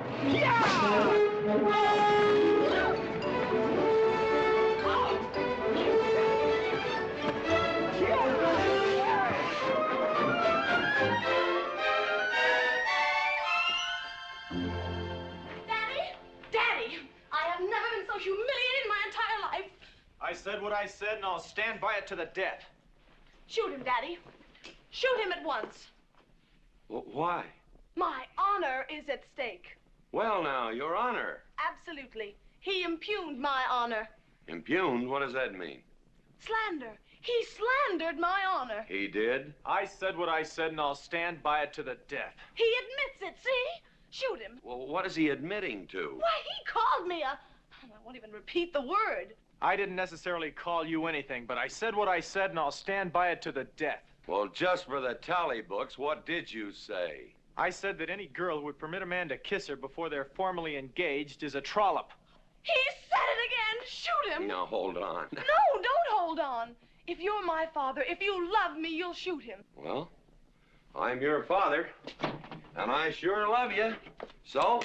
Speaker 13: Daddy, I have never been so humiliated in my entire life.
Speaker 12: I said what I said, and I'll stand by it to the death.
Speaker 13: Shoot him, Daddy. Shoot him at once.
Speaker 4: Why?
Speaker 13: My honor is at stake.
Speaker 4: Well, now, Your Honor.
Speaker 13: Absolutely. He impugned my honor.
Speaker 4: Impugned? What does that mean?
Speaker 13: Slander. He slandered my honor.
Speaker 4: He did?
Speaker 12: I said what I said, and I'll stand by it to the death.
Speaker 13: He admits it, see? Shoot him.
Speaker 4: Well, what is he admitting to?
Speaker 13: Why, he called me a... I won't even repeat the word.
Speaker 12: I didn't necessarily call you anything, but I said what I said, and I'll stand by it to the death.
Speaker 4: Well, just for the tally books, what did you say?
Speaker 12: I said that any girl who would permit a man to kiss her before they're formally engaged is a trollop.
Speaker 13: He said it again. Shoot him.
Speaker 4: Now, hold on.
Speaker 13: No, don't hold on. If you're my father, if you love me, you'll shoot him.
Speaker 4: Well, I'm your father, and I sure love you. So?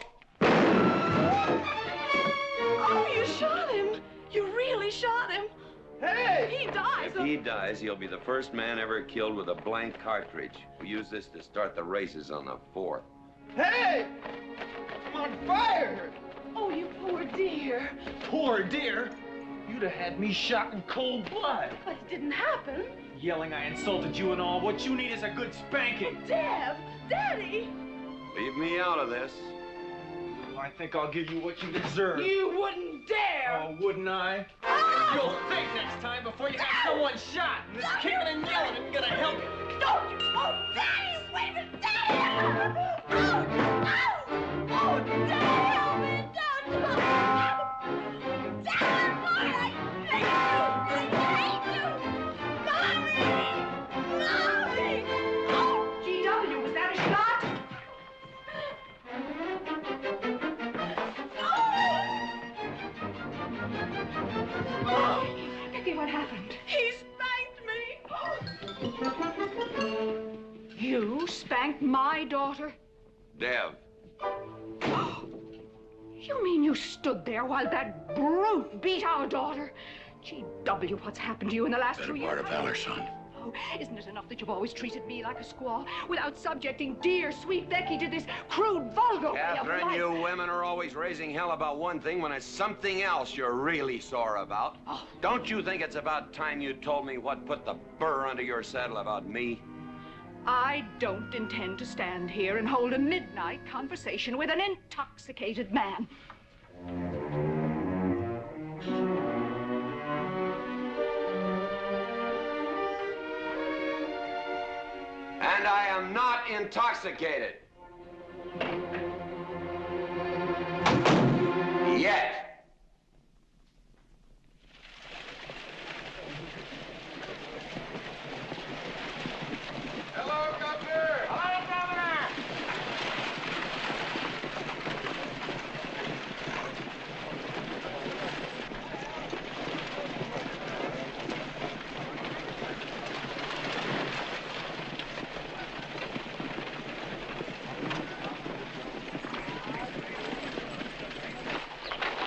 Speaker 13: Oh, you shot him. You really shot him.
Speaker 12: Hey!
Speaker 13: He dies.
Speaker 4: If he dies, he'll be the first man ever killed with a blank cartridge. We use this to start the races on the 4th.
Speaker 12: Hey! I'm on fire!
Speaker 13: Oh, you poor dear.
Speaker 12: Poor dear? You'd have had me shot in cold blood.
Speaker 13: But it didn't happen.
Speaker 12: Yelling I insulted you and all. What you need is a good spanking.
Speaker 13: Dev! Daddy!
Speaker 4: Leave me out of this.
Speaker 12: I think I'll give you what you deserve.
Speaker 13: You wouldn't dare!
Speaker 12: Oh, wouldn't I?
Speaker 13: Ah!
Speaker 12: You'll think next time before you have someone shot. And this kicking and yelling isn't gonna help you.
Speaker 13: Don't you! Oh, Daddy! Wait a minute! Daddy! Oh, oh, Daddy! Help me! Don't! Daddy, boy, I hate you! I hate you! Mommy! Mommy! Oh, G.W., was that a shot? Oh, Becky, what happened? He spanked me.
Speaker 16: You spanked my daughter?
Speaker 4: Dev.
Speaker 16: You mean you stood there while that brute beat our daughter? G.W., what's happened to you in the last 2 years?
Speaker 3: Part of valor, son.
Speaker 16: Oh, isn't it enough that you've always treated me like a squaw without subjecting dear, sweet Becky to this crude, vulgar way of
Speaker 4: Catherine,
Speaker 16: life?
Speaker 4: you women are always raising hell about one thing when it's something else you're really sore about.
Speaker 16: Oh.
Speaker 4: Don't you think it's about time you told me what put the burr under your saddle about me?
Speaker 16: I don't intend to stand here and hold a midnight conversation with an intoxicated man.
Speaker 4: And I am not intoxicated. Yet.
Speaker 9: Hello, Governor! Hello, Governor!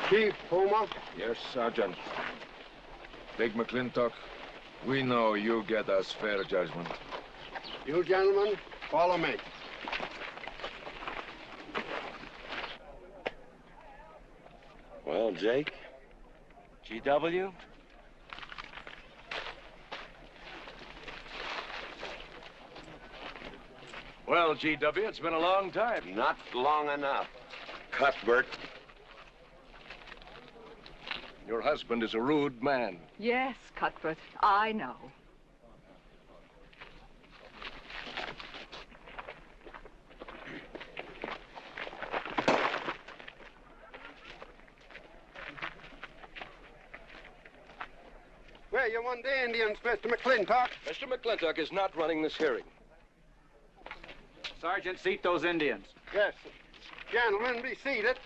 Speaker 7: Chief Puma? Yes, Sergeant. Big McLintock, we know you get us fair judgment.
Speaker 15: You gentlemen, follow me.
Speaker 4: Well, Jake?
Speaker 1: G.W.?
Speaker 3: Well, G.W., it's been a long time.
Speaker 4: Not long enough. Cuthbert.
Speaker 2: Your husband is a rude man.
Speaker 16: Yes, Cuthbert, I know.
Speaker 15: Where you want the Indians, Mr. McLintock?
Speaker 2: Mr. McLintock is not running this hearing.
Speaker 5: Sergeant, seat those Indians.
Speaker 15: Yes. Gentlemen, be seated.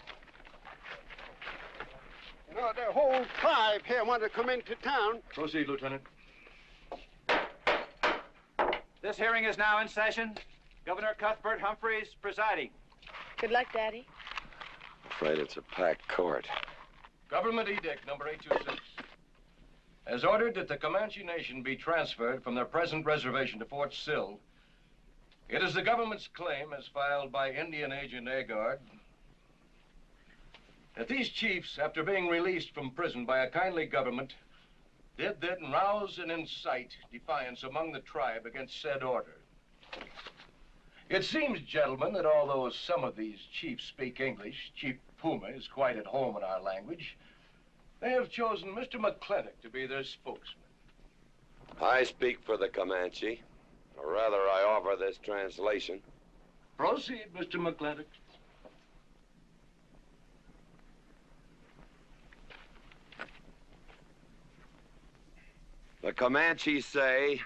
Speaker 15: You know, the whole tribe here want to come into town.
Speaker 2: Proceed, Lieutenant.
Speaker 5: This hearing is now in session. Governor Cuthbert Humphreys presiding.
Speaker 22: Good luck, Daddy.
Speaker 4: Afraid it's a packed court.
Speaker 2: Government Edict number 826 has ordered that the Comanche Nation be transferred from their present reservation to Fort Sill. It is the government's claim, as filed by Indian Agent Agard, that these chiefs, after being released from prison by a kindly government, did then rouse and incite defiance among the tribe against said order. It seems, gentlemen, that although some of these chiefs speak English, Chief Puma is quite at home in our language, they have chosen Mr. McLintock to be their spokesman.
Speaker 4: I speak for the Comanche. Or rather, I offer this translation.
Speaker 2: Proceed, Mr. McLintock.
Speaker 4: The Comanche say,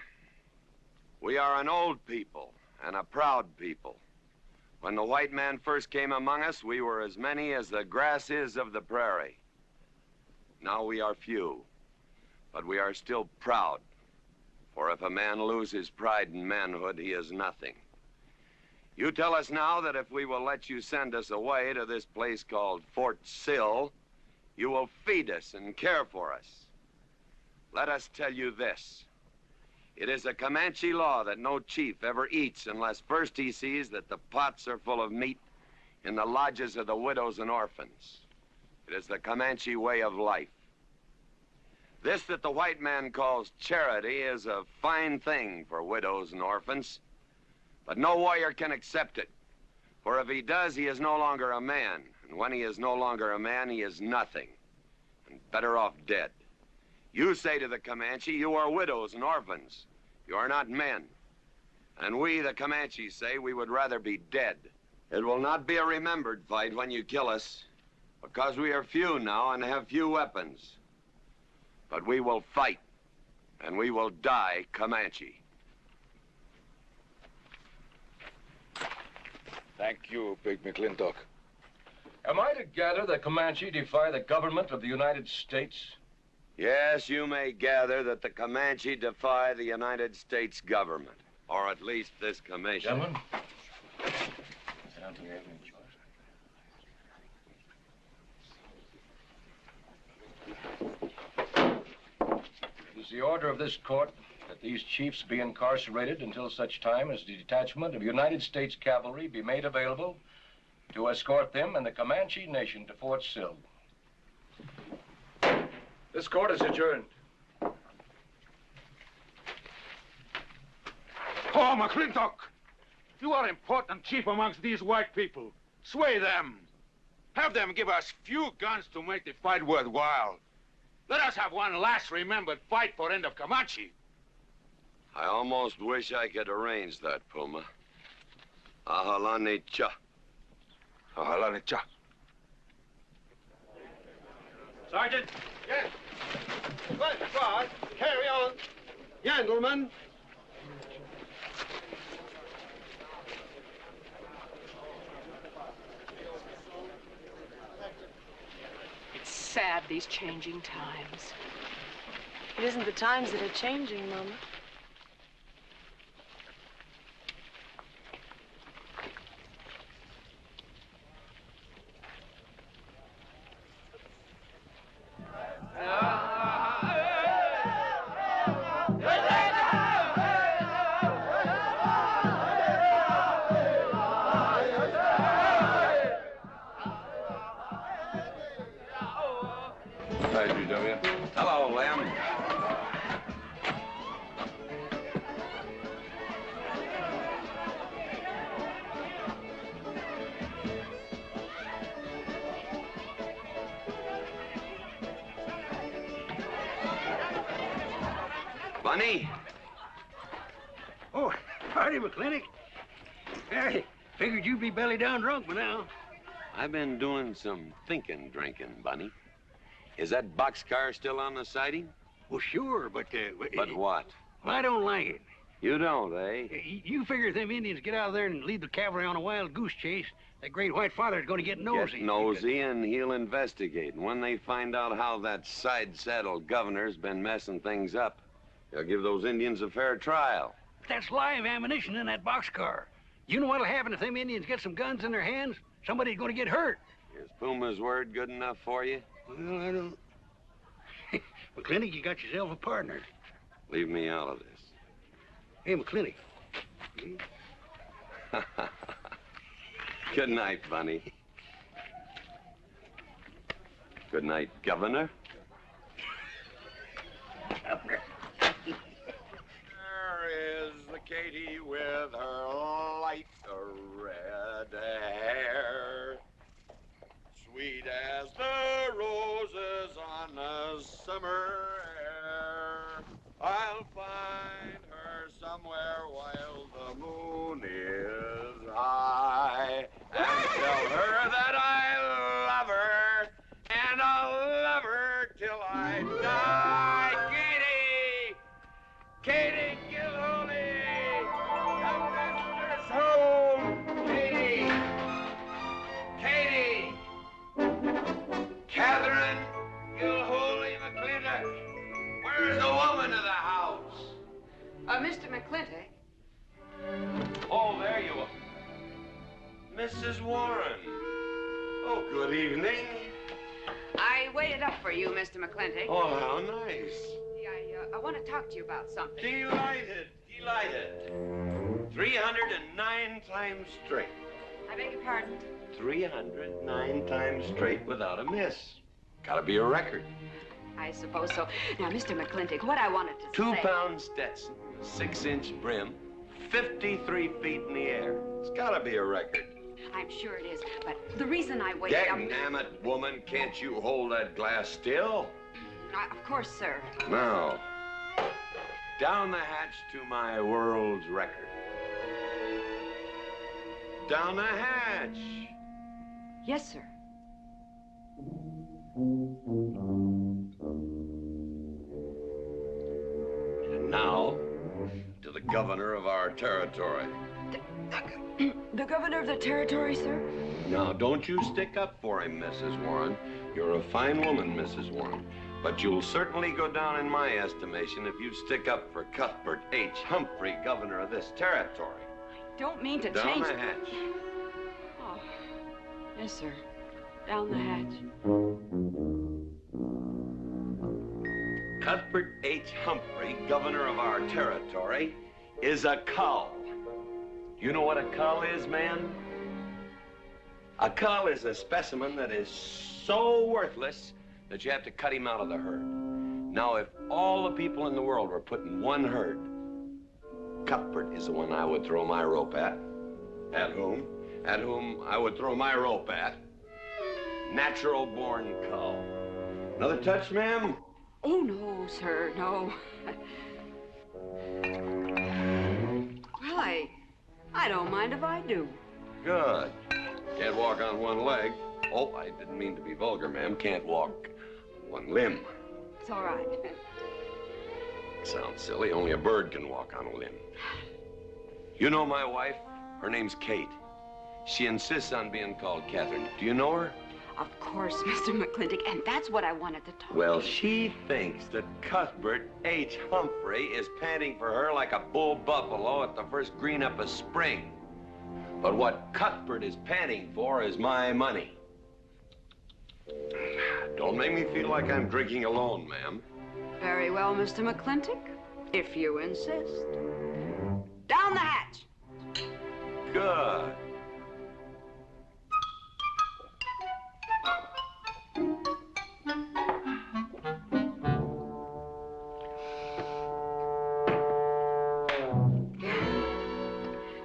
Speaker 4: we are an old people and a proud people. When the white man first came among us, we were as many as the grass is of the prairie. Now we are few, but we are still proud. For if a man loses pride in manhood, he is nothing. You tell us now that if we will let you send us away to this place called Fort Sill, you will feed us and care for us. Let us tell you this. It is a Comanche law that no chief ever eats unless first he sees that the pots are full of meat in the lodges of the widows and orphans. It is the Comanche way of life. This that the white man calls charity is a fine thing for widows and orphans, but no warrior can accept it. For if he does, he is no longer a man. And when he is no longer a man, he is nothing, and better off dead. You say to the Comanche, you are widows and orphans. You are not men. And we, the Comanche, say we would rather be dead. It will not be a remembered fight when you kill us, because we are few now and have few weapons. But we will fight, and we will die Comanche.
Speaker 7: Thank you, Big McLintock.
Speaker 2: Am I to gather that Comanche defy the government of the United States?
Speaker 4: Yes, you may gather that the Comanche defy the United States government, or at least this commission.
Speaker 2: Gentlemen, it is the order of this court that these chiefs be incarcerated until such time as the detachment of United States cavalry be made available to escort them and the Comanche Nation to Fort Sill. This court is adjourned.
Speaker 6: Oh, McLintock! You are important chief amongst these white people. Sway them. Have them give us few guns to make the fight worthwhile. Let us have one last remembered fight for end of Comanche.
Speaker 4: I almost wish I could arrange that, Puma. Ahalani cha.
Speaker 7: Ahalani cha.
Speaker 5: Sergeant?
Speaker 15: Yes. Well, God, carry on. Gentlemen.
Speaker 16: It's sad, these changing times.
Speaker 22: It isn't the times that are changing, Mama.
Speaker 4: Hello, Lem.
Speaker 23: Bunny.
Speaker 14: Oh, howdy, McLintock. Hey, figured you'd be belly down drunk by now.
Speaker 23: I've been doing some drinking, Bunny. Is that boxcar still on the siding?
Speaker 14: Well, sure, but...
Speaker 23: But what?
Speaker 14: Well, I don't like it.
Speaker 23: You don't, eh?
Speaker 14: You figure if them Indians get out there and lead the cavalry on a wild goose chase, that great white father's going to get nosy.
Speaker 23: Get nosy, and he'll investigate. And when they find out how that side-saddle governor's been messing things up, they'll give those Indians a fair trial.
Speaker 14: That's live ammunition in that boxcar. You know what'll happen if them Indians get some guns in their hands? Somebody's going to get hurt.
Speaker 23: Is Puma's word good enough for you?
Speaker 14: Well, I don't... McLintock, you got yourself a partner.
Speaker 23: Leave me out of this.
Speaker 14: Hey, McLintock.
Speaker 23: Good night, Bunny. Good night, Governor.
Speaker 3: There is the Katie with her light red hair, sweet as the roses on a summer air. I'll find her somewhere while the moon is high and tell her that I love her, and I'll love her till I die. Katie Gilhooly, the master's home. Katie, Catherine Gilhooly McLintock, where's the woman of the house?
Speaker 18: Mr. McLintock.
Speaker 23: Oh, there you are. Mrs. Warren. Oh, good evening.
Speaker 18: I waited up for you, Mr. McLintock.
Speaker 23: Oh, how nice.
Speaker 18: I want to talk to you about something.
Speaker 23: Delighted. 309 times straight.
Speaker 18: I beg your pardon?
Speaker 23: 309 times straight without a miss. Gotta be a record.
Speaker 18: I suppose so. Now, Mr. McLintock, what I wanted to say...
Speaker 23: 2-pound Stetson, 6-inch brim, 53 feet in the air. It's gotta be a record.
Speaker 18: I'm sure it is, but the reason I waited up...
Speaker 23: Dagnammit, woman, can't you hold that glass still?
Speaker 18: Of course, sir.
Speaker 23: Now, down the hatch to my world's record. Down the hatch.
Speaker 18: Yes, sir.
Speaker 23: And now, to the governor of our territory.
Speaker 18: The governor of the territory, sir?
Speaker 23: Now, don't you stick up for him, Mrs. Warren. You're a fine woman, Mrs. Warren. But you'll certainly go down in my estimation if you stick up for Cuthbert H. Humphrey, governor of this territory.
Speaker 18: I don't mean to
Speaker 23: Down
Speaker 18: change...
Speaker 23: the hatch.
Speaker 18: Oh, yes, sir. Down the hatch.
Speaker 23: Cuthbert H. Humphrey, governor of our territory, is a cull. You know what a cull is, man? A cull is a specimen that is so worthless that you have to cut him out of the herd. Now, if all the people in the world were put in one herd, Cuthbert is the one I would throw my rope at. At whom I would throw my rope at. Natural-born cull. Another touch, ma'am?
Speaker 18: Oh, no, sir, no. Well, I don't mind if I do.
Speaker 23: Good. Can't walk on one leg. Oh, I didn't mean to be vulgar, ma'am. Can't walk one limb.
Speaker 18: It's all right.
Speaker 23: Sounds silly. Only a bird can walk on a limb. You know my wife? Her name's Kate. She insists on being called Catherine. Do you know her?
Speaker 18: Of course, Mr. McLintock, and that's what I wanted to talk
Speaker 23: Well,
Speaker 18: to you.
Speaker 23: she thinks that Cuthbert H. Humphrey is panting for her like a bull buffalo at the first green up of spring. But what Cuthbert is panting for is my money. Don't make me feel like I'm drinking alone, ma'am.
Speaker 18: Very well, Mr. McLintock, if you insist. Down the hatch.
Speaker 23: Good.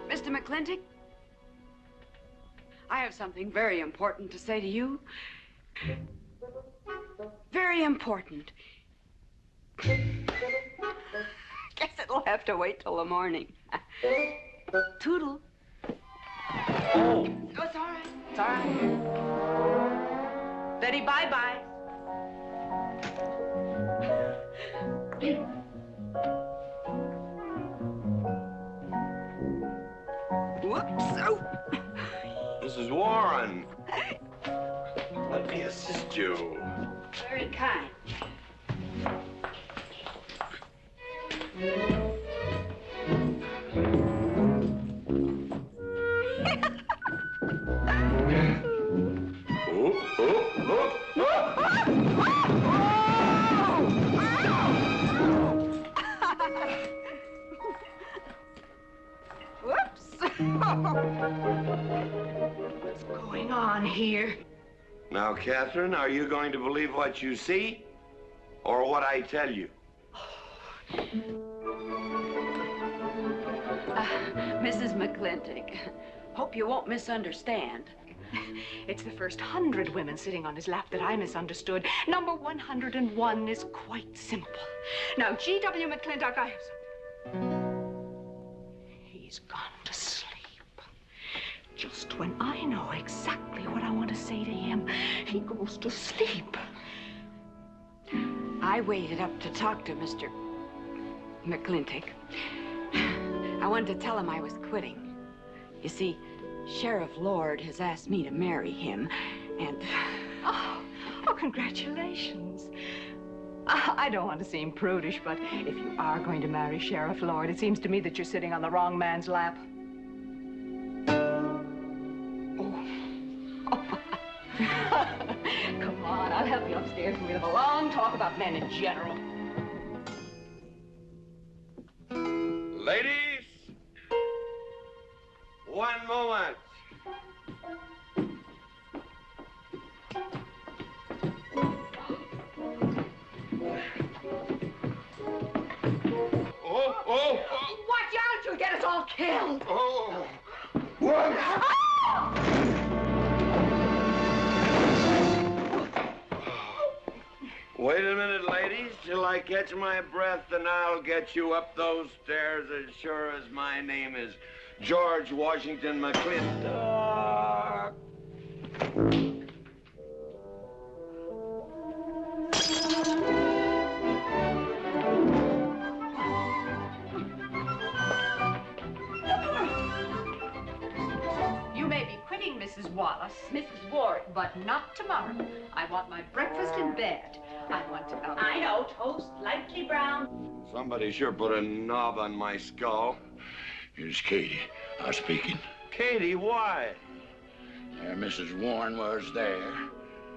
Speaker 18: Mr. McLintock, I have something very important to say to you. Very important. have to wait till the morning. Toodle.
Speaker 22: Oh, it's all right. It's all right.
Speaker 18: Betty, bye-bye. Whoops. Oh.
Speaker 23: Mrs. Warren, let me assist you.
Speaker 18: Very kind. Whoops.
Speaker 16: What's going on here?
Speaker 23: Now, Catherine, are you going to believe what you see or what I tell you?
Speaker 18: Mrs. McLintock, hope you won't misunderstand.
Speaker 16: It's the first 100 women sitting on his lap that I misunderstood. Number 101 is quite simple. Now, G.W. McLintock, I have something. He's gone to sleep. Just when I know exactly what I want to say to him, he goes to sleep.
Speaker 18: I waited up to talk to Mr. McLintock. I wanted to tell him I was quitting. You see, Sheriff Lord has asked me to marry him, and...
Speaker 16: Oh, congratulations. I don't want to seem prudish, but if you are going to marry Sheriff Lord, it seems to me that you're sitting on the wrong man's lap. Come on, I'll help you upstairs and we'll have a long talk about men in general.
Speaker 23: Ladies, one moment.
Speaker 16: Oh! Watch out, you'll get us all killed!
Speaker 23: Oh!
Speaker 16: What?
Speaker 23: Wait a minute, ladies, till I catch my breath, and I'll get you up those stairs as sure as my name is George Washington McLintock.
Speaker 16: You may be quitting, Mrs. Wallace, Mrs. Ward, but not tomorrow. I want my breakfast in bed. I want to... I know, toast, lightly brown.
Speaker 23: Somebody sure put a knob on my skull.
Speaker 3: Here's Katie. Speaking.
Speaker 23: Katie, why?
Speaker 3: Mrs. Warren was there.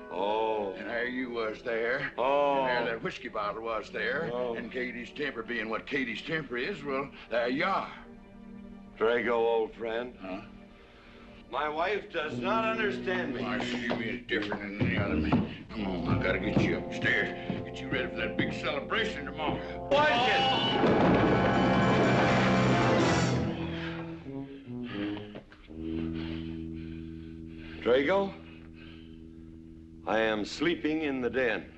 Speaker 23: Oh.
Speaker 3: And there you was there.
Speaker 23: Oh.
Speaker 3: And there that whiskey bottle was there.
Speaker 23: Oh.
Speaker 3: And Katie's temper being what Katie's temper is, well, there you are.
Speaker 23: Drago, old friend.
Speaker 3: Huh?
Speaker 23: My wife does not understand me.
Speaker 3: Why, she means different than any other man. Come on, I gotta get you upstairs. Get you ready for that big celebration tomorrow.
Speaker 23: What? Drago, I am sleeping in the den.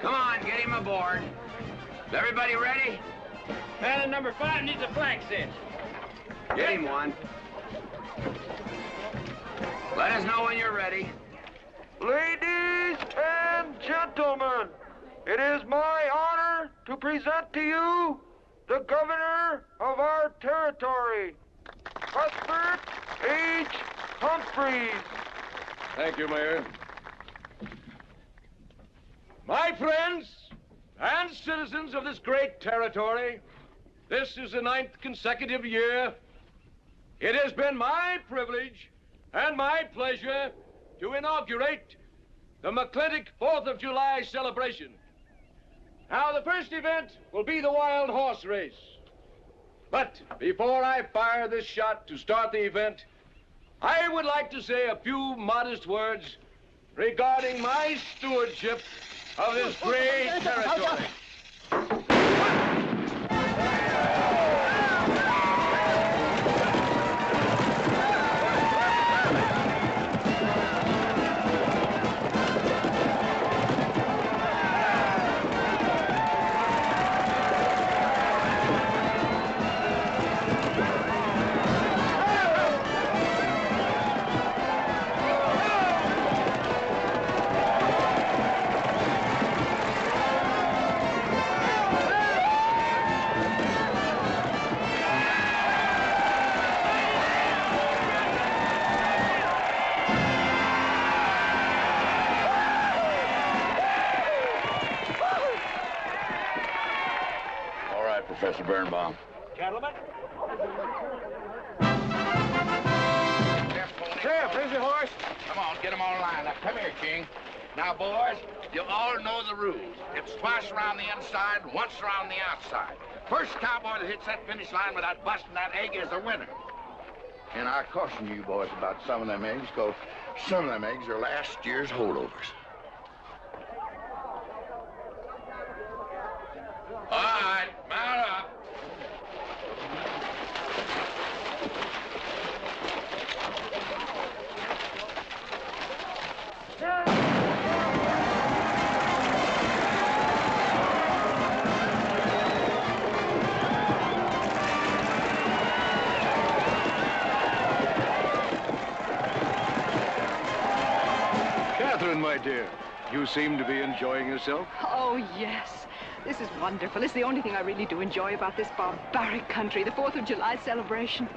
Speaker 5: Come on, get him aboard. Is everybody ready?
Speaker 17: Man, number 5 needs a flank cinch.
Speaker 5: Get him one. Let us know when you're ready.
Speaker 23: Ladies and gentlemen, it is my honor to present to you the governor of our territory, Cuthbert H. Humphreys.
Speaker 2: Thank you, Mayor. My friends and citizens of this great territory, this is the 9th consecutive year it has been my privilege and my pleasure to inaugurate the McLintock 4th of July celebration. Now, the first event will be the wild horse race. But before I fire this shot to start the event, I would like to say a few modest words regarding my stewardship of this great territory.
Speaker 3: Professor Birnbaum.
Speaker 17: Gentlemen.
Speaker 15: Sheriff, here's your horse.
Speaker 10: Come on, get them all lined up. Come here, King. Now, boys, you all know the rules. It's twice around the inside, once around the outside. First cowboy that hits that finish line without busting that egg is the winner.
Speaker 3: And I caution you boys about some of them eggs, because some of them eggs are last year's holdovers.
Speaker 10: All right, mount up.
Speaker 8: Catherine, my dear, you seem to be enjoying yourself.
Speaker 16: Oh, yes. This is wonderful. It's the only thing I really do enjoy about this barbaric country, the 4th of July celebration.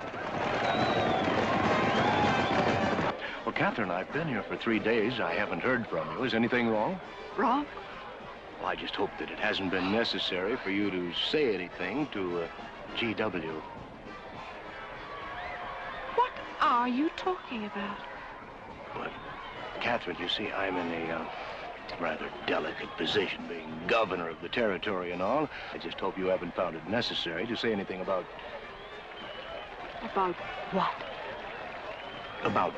Speaker 8: Well, Catherine, I've been here for 3 days. I haven't heard from you. Is anything wrong?
Speaker 16: Wrong?
Speaker 8: Well, I just hope that it hasn't been necessary for you to say anything to G.W.
Speaker 16: What are you talking about?
Speaker 8: But, Catherine, you see, I'm in a rather delicate position, being governor of the territory and all. I just hope you haven't found it necessary to say anything about...
Speaker 16: About what?
Speaker 8: About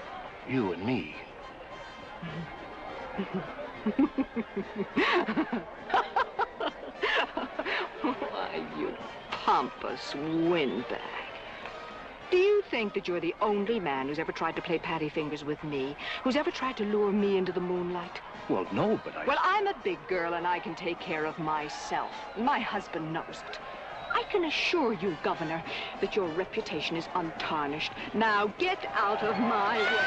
Speaker 8: you and me.
Speaker 16: Why, you pompous windbag. Do you think that you're the only man who's ever tried to play patty fingers with me, who's ever tried to lure me into the moonlight?
Speaker 8: Well, no, but
Speaker 16: Well, I'm a big girl, and I can take care of myself. My husband knows it. I can assure you, Governor, that your reputation is untarnished. Now, get out of my way.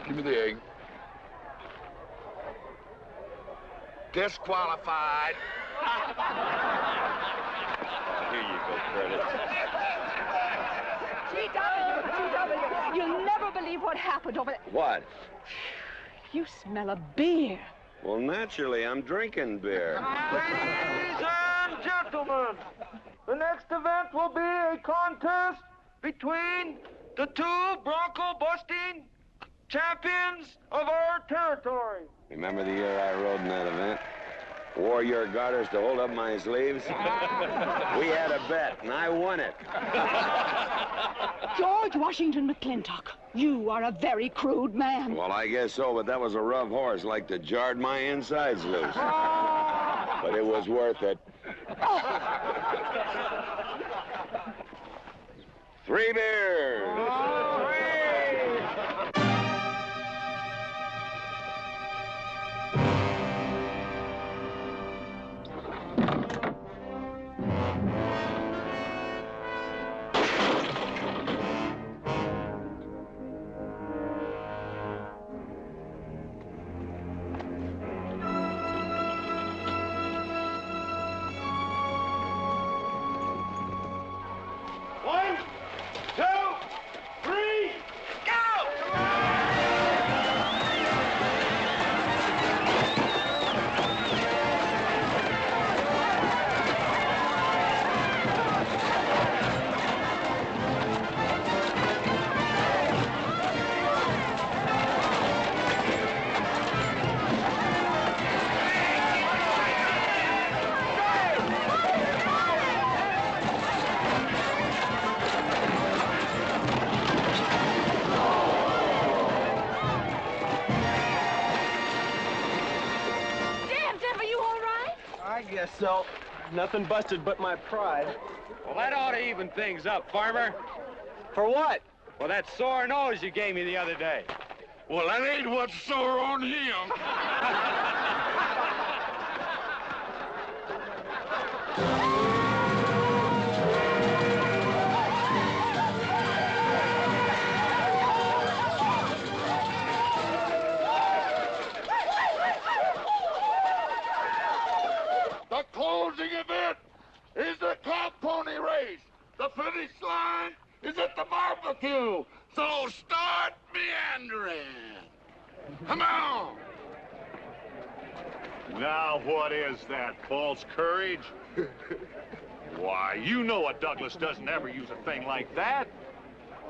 Speaker 3: Give me the egg.
Speaker 10: Disqualified.
Speaker 23: Here you go, Curtis.
Speaker 16: G.W., you'll never believe what happened over there.
Speaker 4: What?
Speaker 16: You smell a beer.
Speaker 4: Well, naturally, I'm drinking beer.
Speaker 17: Ladies and gentlemen, the next event will be a contest between the two bronco-busting champions of our territory.
Speaker 4: Remember the year I rode in that event? Wore your garters to hold up my sleeves? We had a bet, and I won it.
Speaker 16: George Washington McLintock, you are a very crude man.
Speaker 4: Well, I guess so, but that was a rough horse, like to jarred my insides loose. But it was worth it. 3 beers.
Speaker 12: guess so. Nothing busted but my pride.
Speaker 11: Well, that ought to even things up, farmer.
Speaker 12: For what?
Speaker 11: Well, that sore nose you gave me the other day.
Speaker 3: Well, that ain't what's sore on him. The closing event is the cow pony race. The finish line is at the barbecue. So start meandering. Come on.
Speaker 10: Now, what is that, false courage? Why, you know a Douglas doesn't ever use a thing like that.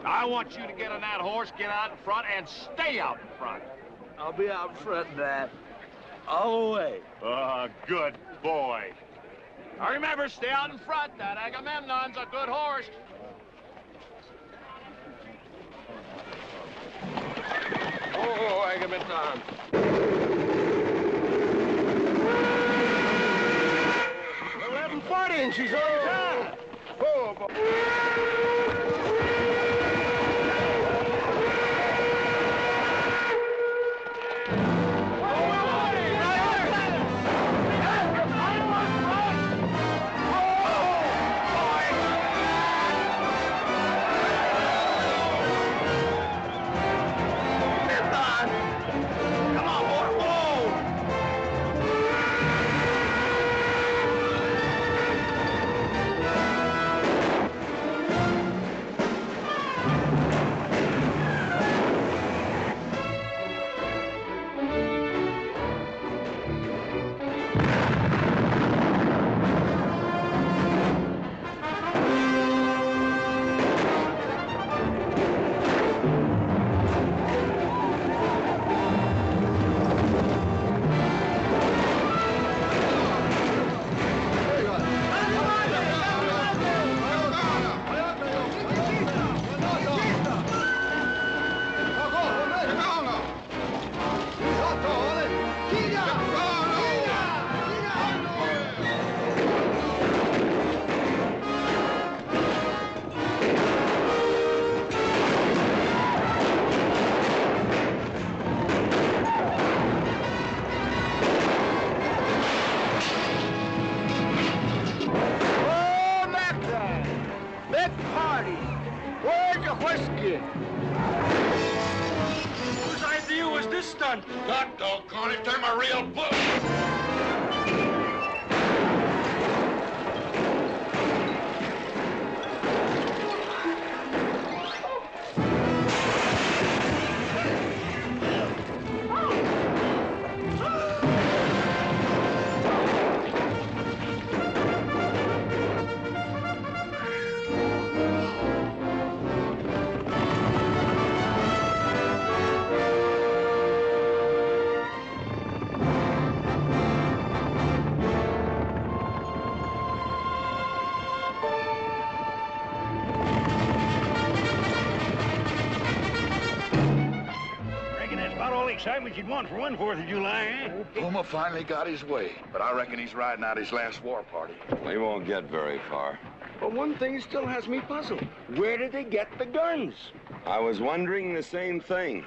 Speaker 10: I want you to get on that horse, get out in front, and stay out in front.
Speaker 20: I'll be out front, Dad. All the way.
Speaker 10: Good boy. Now remember, stay out in front. That Agamemnon's a good horse.
Speaker 11: Oh, Agamemnon.
Speaker 20: 1140, and she's on time. Oh, boy.
Speaker 11: Whose idea was this stunt?
Speaker 3: God doggone it, they're my real books.
Speaker 14: Excitement you'd want for one 4th of July, eh?
Speaker 3: Puma finally got his way, but I reckon he's riding out his last war party.
Speaker 4: We won't get very far.
Speaker 14: But one thing still has me puzzled. Where did they get the guns?
Speaker 4: I was wondering the same thing.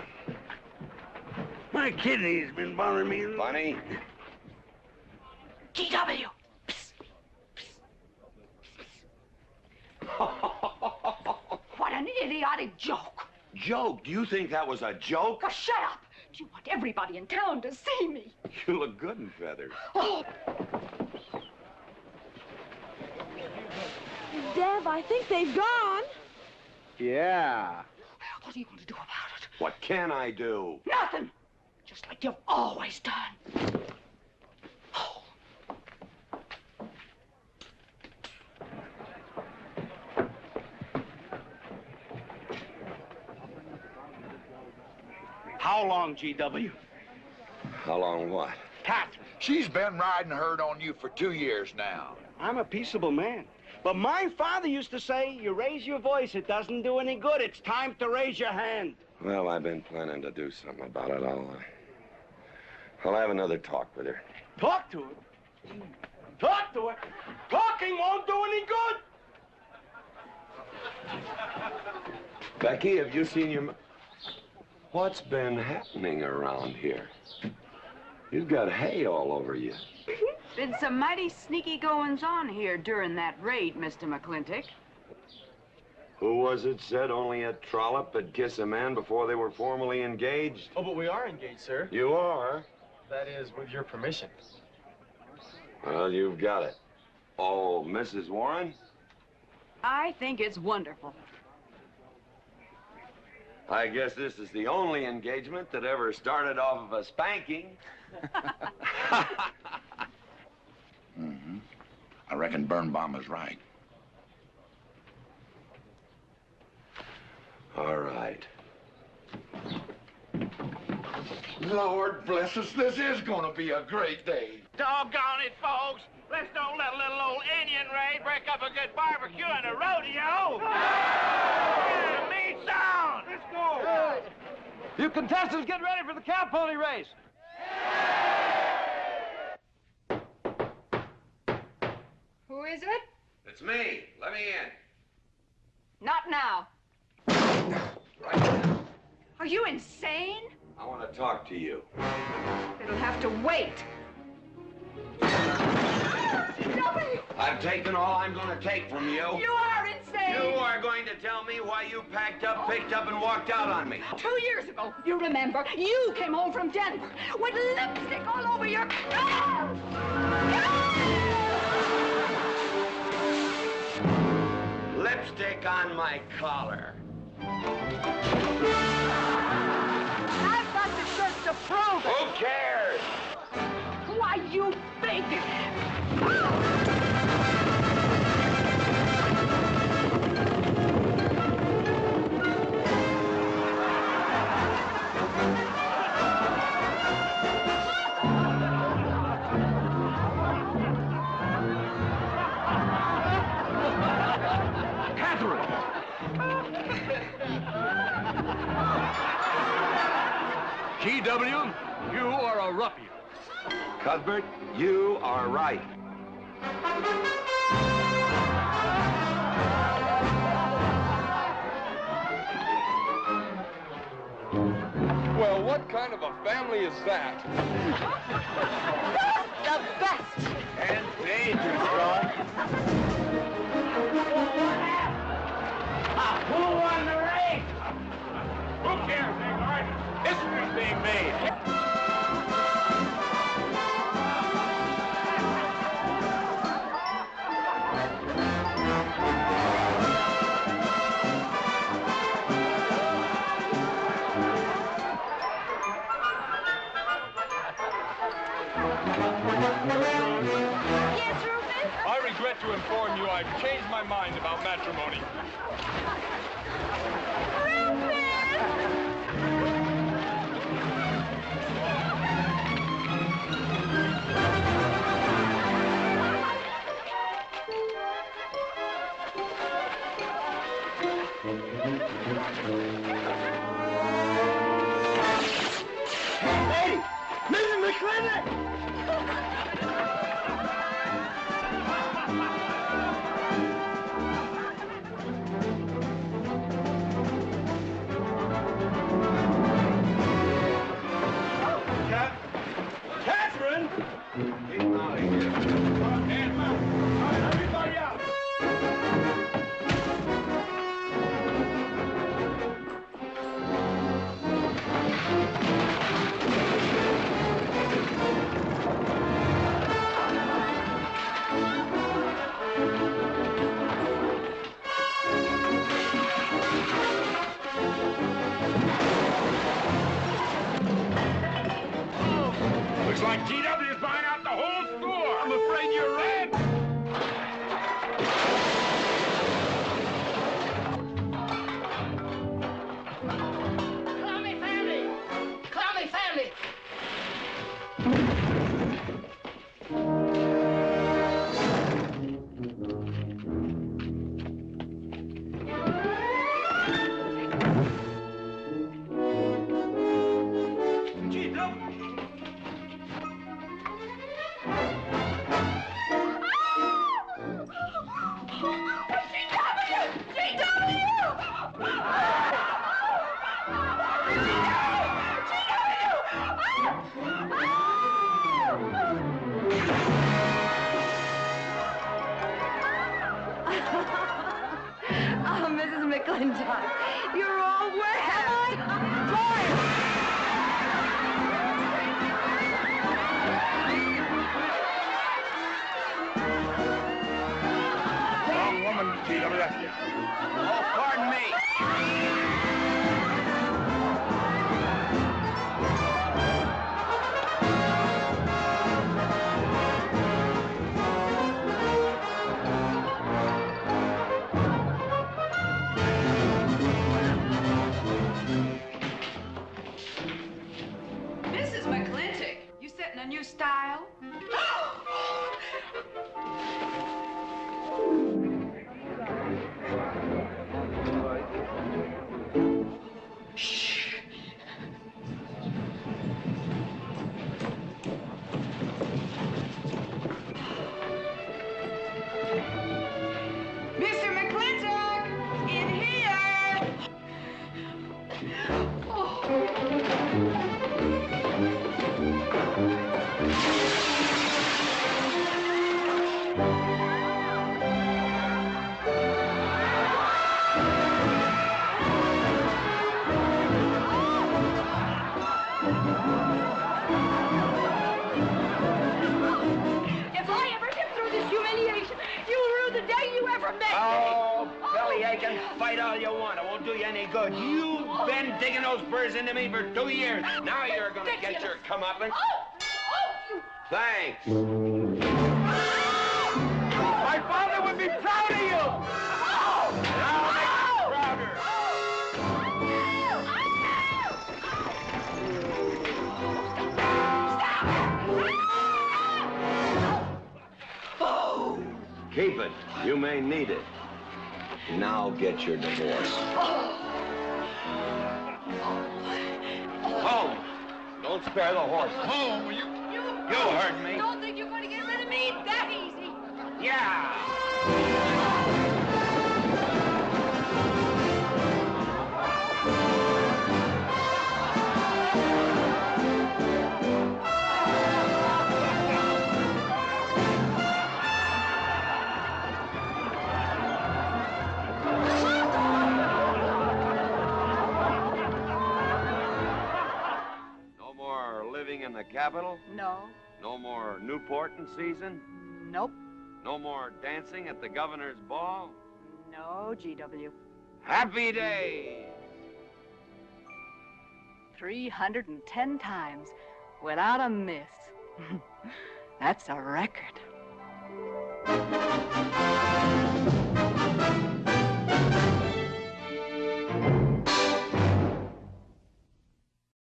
Speaker 14: My kidney's been bothering me.
Speaker 4: Funny?
Speaker 16: GW! What an idiotic joke.
Speaker 4: Joke? Do you think that was a joke?
Speaker 16: Oh, shut up! You want everybody in town to see me.
Speaker 4: You look good in feathers.
Speaker 16: Oh.
Speaker 22: Dev, I think they've gone.
Speaker 4: Yeah.
Speaker 16: What are you going to do about it?
Speaker 4: What can I do?
Speaker 16: Nothing. Just like you've always done.
Speaker 14: How long, GW?
Speaker 4: How long what?
Speaker 14: Catherine.
Speaker 3: She's been riding herd on you for 2 years now.
Speaker 14: I'm a peaceable man. But my father used to say, you raise your voice, it doesn't do any good. It's time to raise your hand.
Speaker 4: Well, I've been planning to do something about it. I'll have another talk with her.
Speaker 14: Talk to her?
Speaker 11: Talk to her? Talking won't do any good.
Speaker 4: Becky, have you seen your... What's been happening around here? You've got hay all over you.
Speaker 18: Been some mighty sneaky goings-on here during that raid, Mr. McLintock.
Speaker 4: Who was it said only a trollop would kiss a man before they were formally engaged?
Speaker 12: Oh, but we are engaged, sir.
Speaker 4: You are?
Speaker 12: That is, with your permission.
Speaker 4: Well, you've got it. Oh, Mrs. Warren?
Speaker 18: I think it's wonderful.
Speaker 4: I guess this is the only engagement that ever started off of a spanking.
Speaker 3: Mm-hmm. I reckon Birnbaum is right.
Speaker 4: All right.
Speaker 3: Lord bless us, this is gonna be a great day.
Speaker 10: Doggone it, folks. Let's don't let a little old Indian raid break up a good barbecue and a rodeo. Yeah, meat sound. Let's go.
Speaker 11: You contestants get ready for the cow pony race.
Speaker 18: Who is it?
Speaker 23: It's me. Let me in.
Speaker 18: Not now. Are you insane?
Speaker 4: I want to talk to you.
Speaker 18: It'll have to wait.
Speaker 4: I've taken all I'm going to take from you.
Speaker 18: You are insane.
Speaker 4: You are going to tell me why you packed up, picked up, and walked out on me.
Speaker 18: 2 years ago, you remember, you came home from Denver with lipstick all over your...
Speaker 4: Lipstick on my collar.
Speaker 18: I've got the shirts to prove it.
Speaker 4: Who cares?
Speaker 18: Why, you big...
Speaker 2: G.W., you are a ruffian.
Speaker 4: Cuthbert, you are right.
Speaker 11: Well, what kind of a family is that?
Speaker 18: The best.
Speaker 11: And dangerous, son.
Speaker 10: Who won the race?
Speaker 11: Who cares, Agard? History's being made.
Speaker 18: Yes, Rufus?
Speaker 11: I regret to inform you I've changed my mind about matrimony.
Speaker 9: Hey, Mrs. McLintock!
Speaker 11: Catherine!
Speaker 4: Get out of here.
Speaker 11: Hands up. All right, everybody out.
Speaker 18: McLintock, you're all wet.
Speaker 20: Wrong woman, G.W.
Speaker 2: Oh, pardon me.
Speaker 18: Mrs. McLintock, you setting a new style? Mr. McLintock, in here! If I ever get through this humiliation, you'll rue the day you ever met me.
Speaker 10: Oh, belly aching, fight all you want. It won't do you any good. You've been digging those burrs into me for 2 years. Now you're gonna get your comeuppance. Thanks.
Speaker 11: My father would be proud of you!
Speaker 10: I'll make you prouder.
Speaker 23: Keep it. You may need it. Now get your divorce.
Speaker 10: Home. Don't spare the horse. Home, you heard me.
Speaker 18: Don't think you're going to get rid of me that easy.
Speaker 10: Yeah.
Speaker 23: No more living in the capital?
Speaker 18: No.
Speaker 23: No more Newport in season?
Speaker 18: Nope.
Speaker 23: No more dancing at the governor's ball?
Speaker 18: No, GW.
Speaker 23: Happy day!
Speaker 16: 310 times without a miss. That's a record.